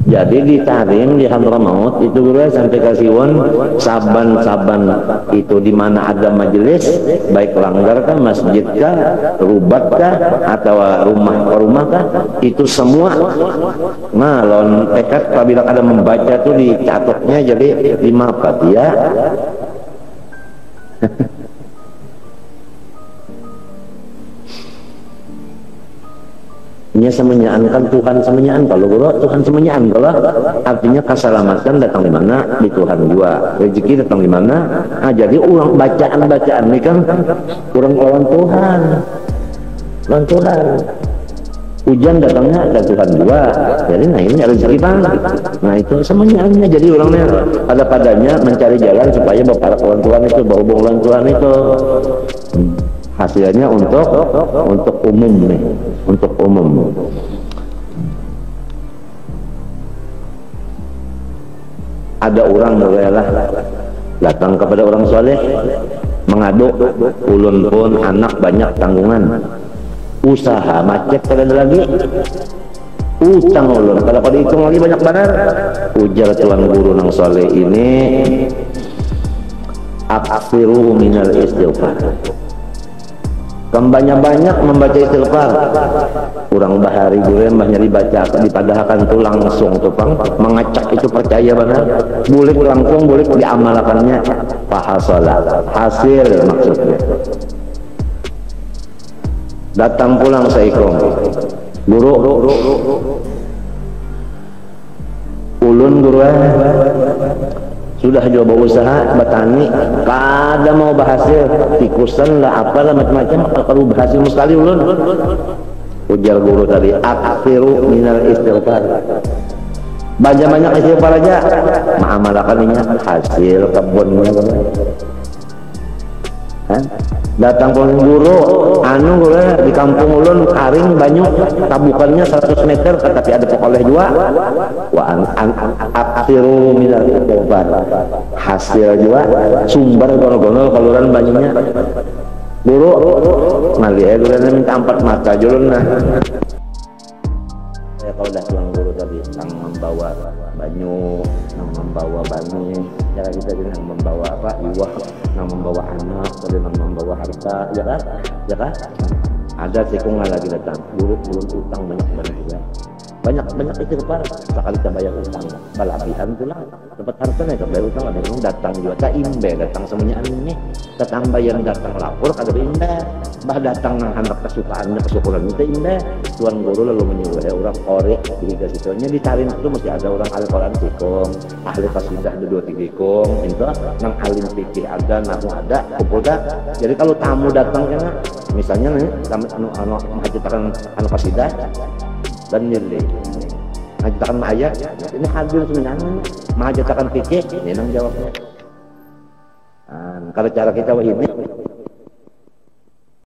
Jadi di Tarim di Hadramaut itu guru sampai kasiwon saban-saban itu di mana ada majelis, baik langgar kah, masjid kah, rubat kah, atau rumah kah, itu semua ngalon tekad apabila ada membaca tuh dicatatnya jadi 5 ya. Nya semenyaan kan Tuhan semenyaan, kalau guru Tuhan semenyaan, kalau artinya keselamatan datang di mana, di Tuhan juga, rezeki datang di mana. Nah, jadi ulang bacaan ini kan kurang lawan Tuhan, hujan datangnya ada Tuhan juga, jadi nah ini rezeki bang. Nah itu semenyaannya, jadi orangnya padanya mencari jalan supaya berparak lawan Tuhan itu, berhubung lawan Tuhan itu. Hasilnya untuk umum nih, untuk umum. Ada orang rela datang kepada orang soleh mengadu, ulun pun anak banyak tanggungan, usaha macet kada lagi, utang ulun kalau dihitung lagi banyak benar. Ujar tuan guru nang soleh ini, aksiru minal istighfar. Banyak-banyak membaca istighfar. Kurang bahari gue mbahnya dibaca dipadahkan tuh langsung tuh pang mengacak itu percaya benar. Boleh langsung, boleh diamalkannya. Pahasalah hasil maksudnya. Datang pulang seikom. Guru ulun guru sudah coba usaha bertani, kada mau berhasil, tikusan lah apalah macam-macam, kalau berhasil sekali ulun. Ujar guru tadi, aksiru minal istighfar. Banyak-banyak istighfar aja, mengamalkannya hasil kebunnya. Datang pun guru, guru di kampung ulun karing banyak, tabukannya 100 meter, tetapi ada pokoleh juga. Aksiru minal istighfar. Hasil juga, sumber gonol-gonol kaluran banyaknya. Guru, ngali guru minta 4 mata julun nah. Saya kalau dah tuang guru tadi, yang membawa banyu, yang membawa bani, cara kita yang membawa apa, iwah, yang membawa anak, yang membawa harta, ya kan? Ada tikungan lagi datang, guru utang banyak juga. banyak istighfar sekali kita bayar utang balabihan tuh lah dapat harta nih bayar utang ada yang datang juga tak imbe datang semuanya ini tetangga yang datang lapor kada imbe bah datang nang hendak kesukaannya kesyukuran itu imbe tuan guru lalu menyuruh orang korek tiga situnya ditarin itu mesti ada orang ahli Quran tikung ahli qasidah dua tikung itu nang alim fikih ada nahu ada kumpul dah jadi kalau tamu datang kan misalnya nih anu mengajarkan anu qasidah dan nilai mengajarkan ayat ini hadir sebenarnya mengajarkan fikih ini nang jawabnya. Kalau cara kita ini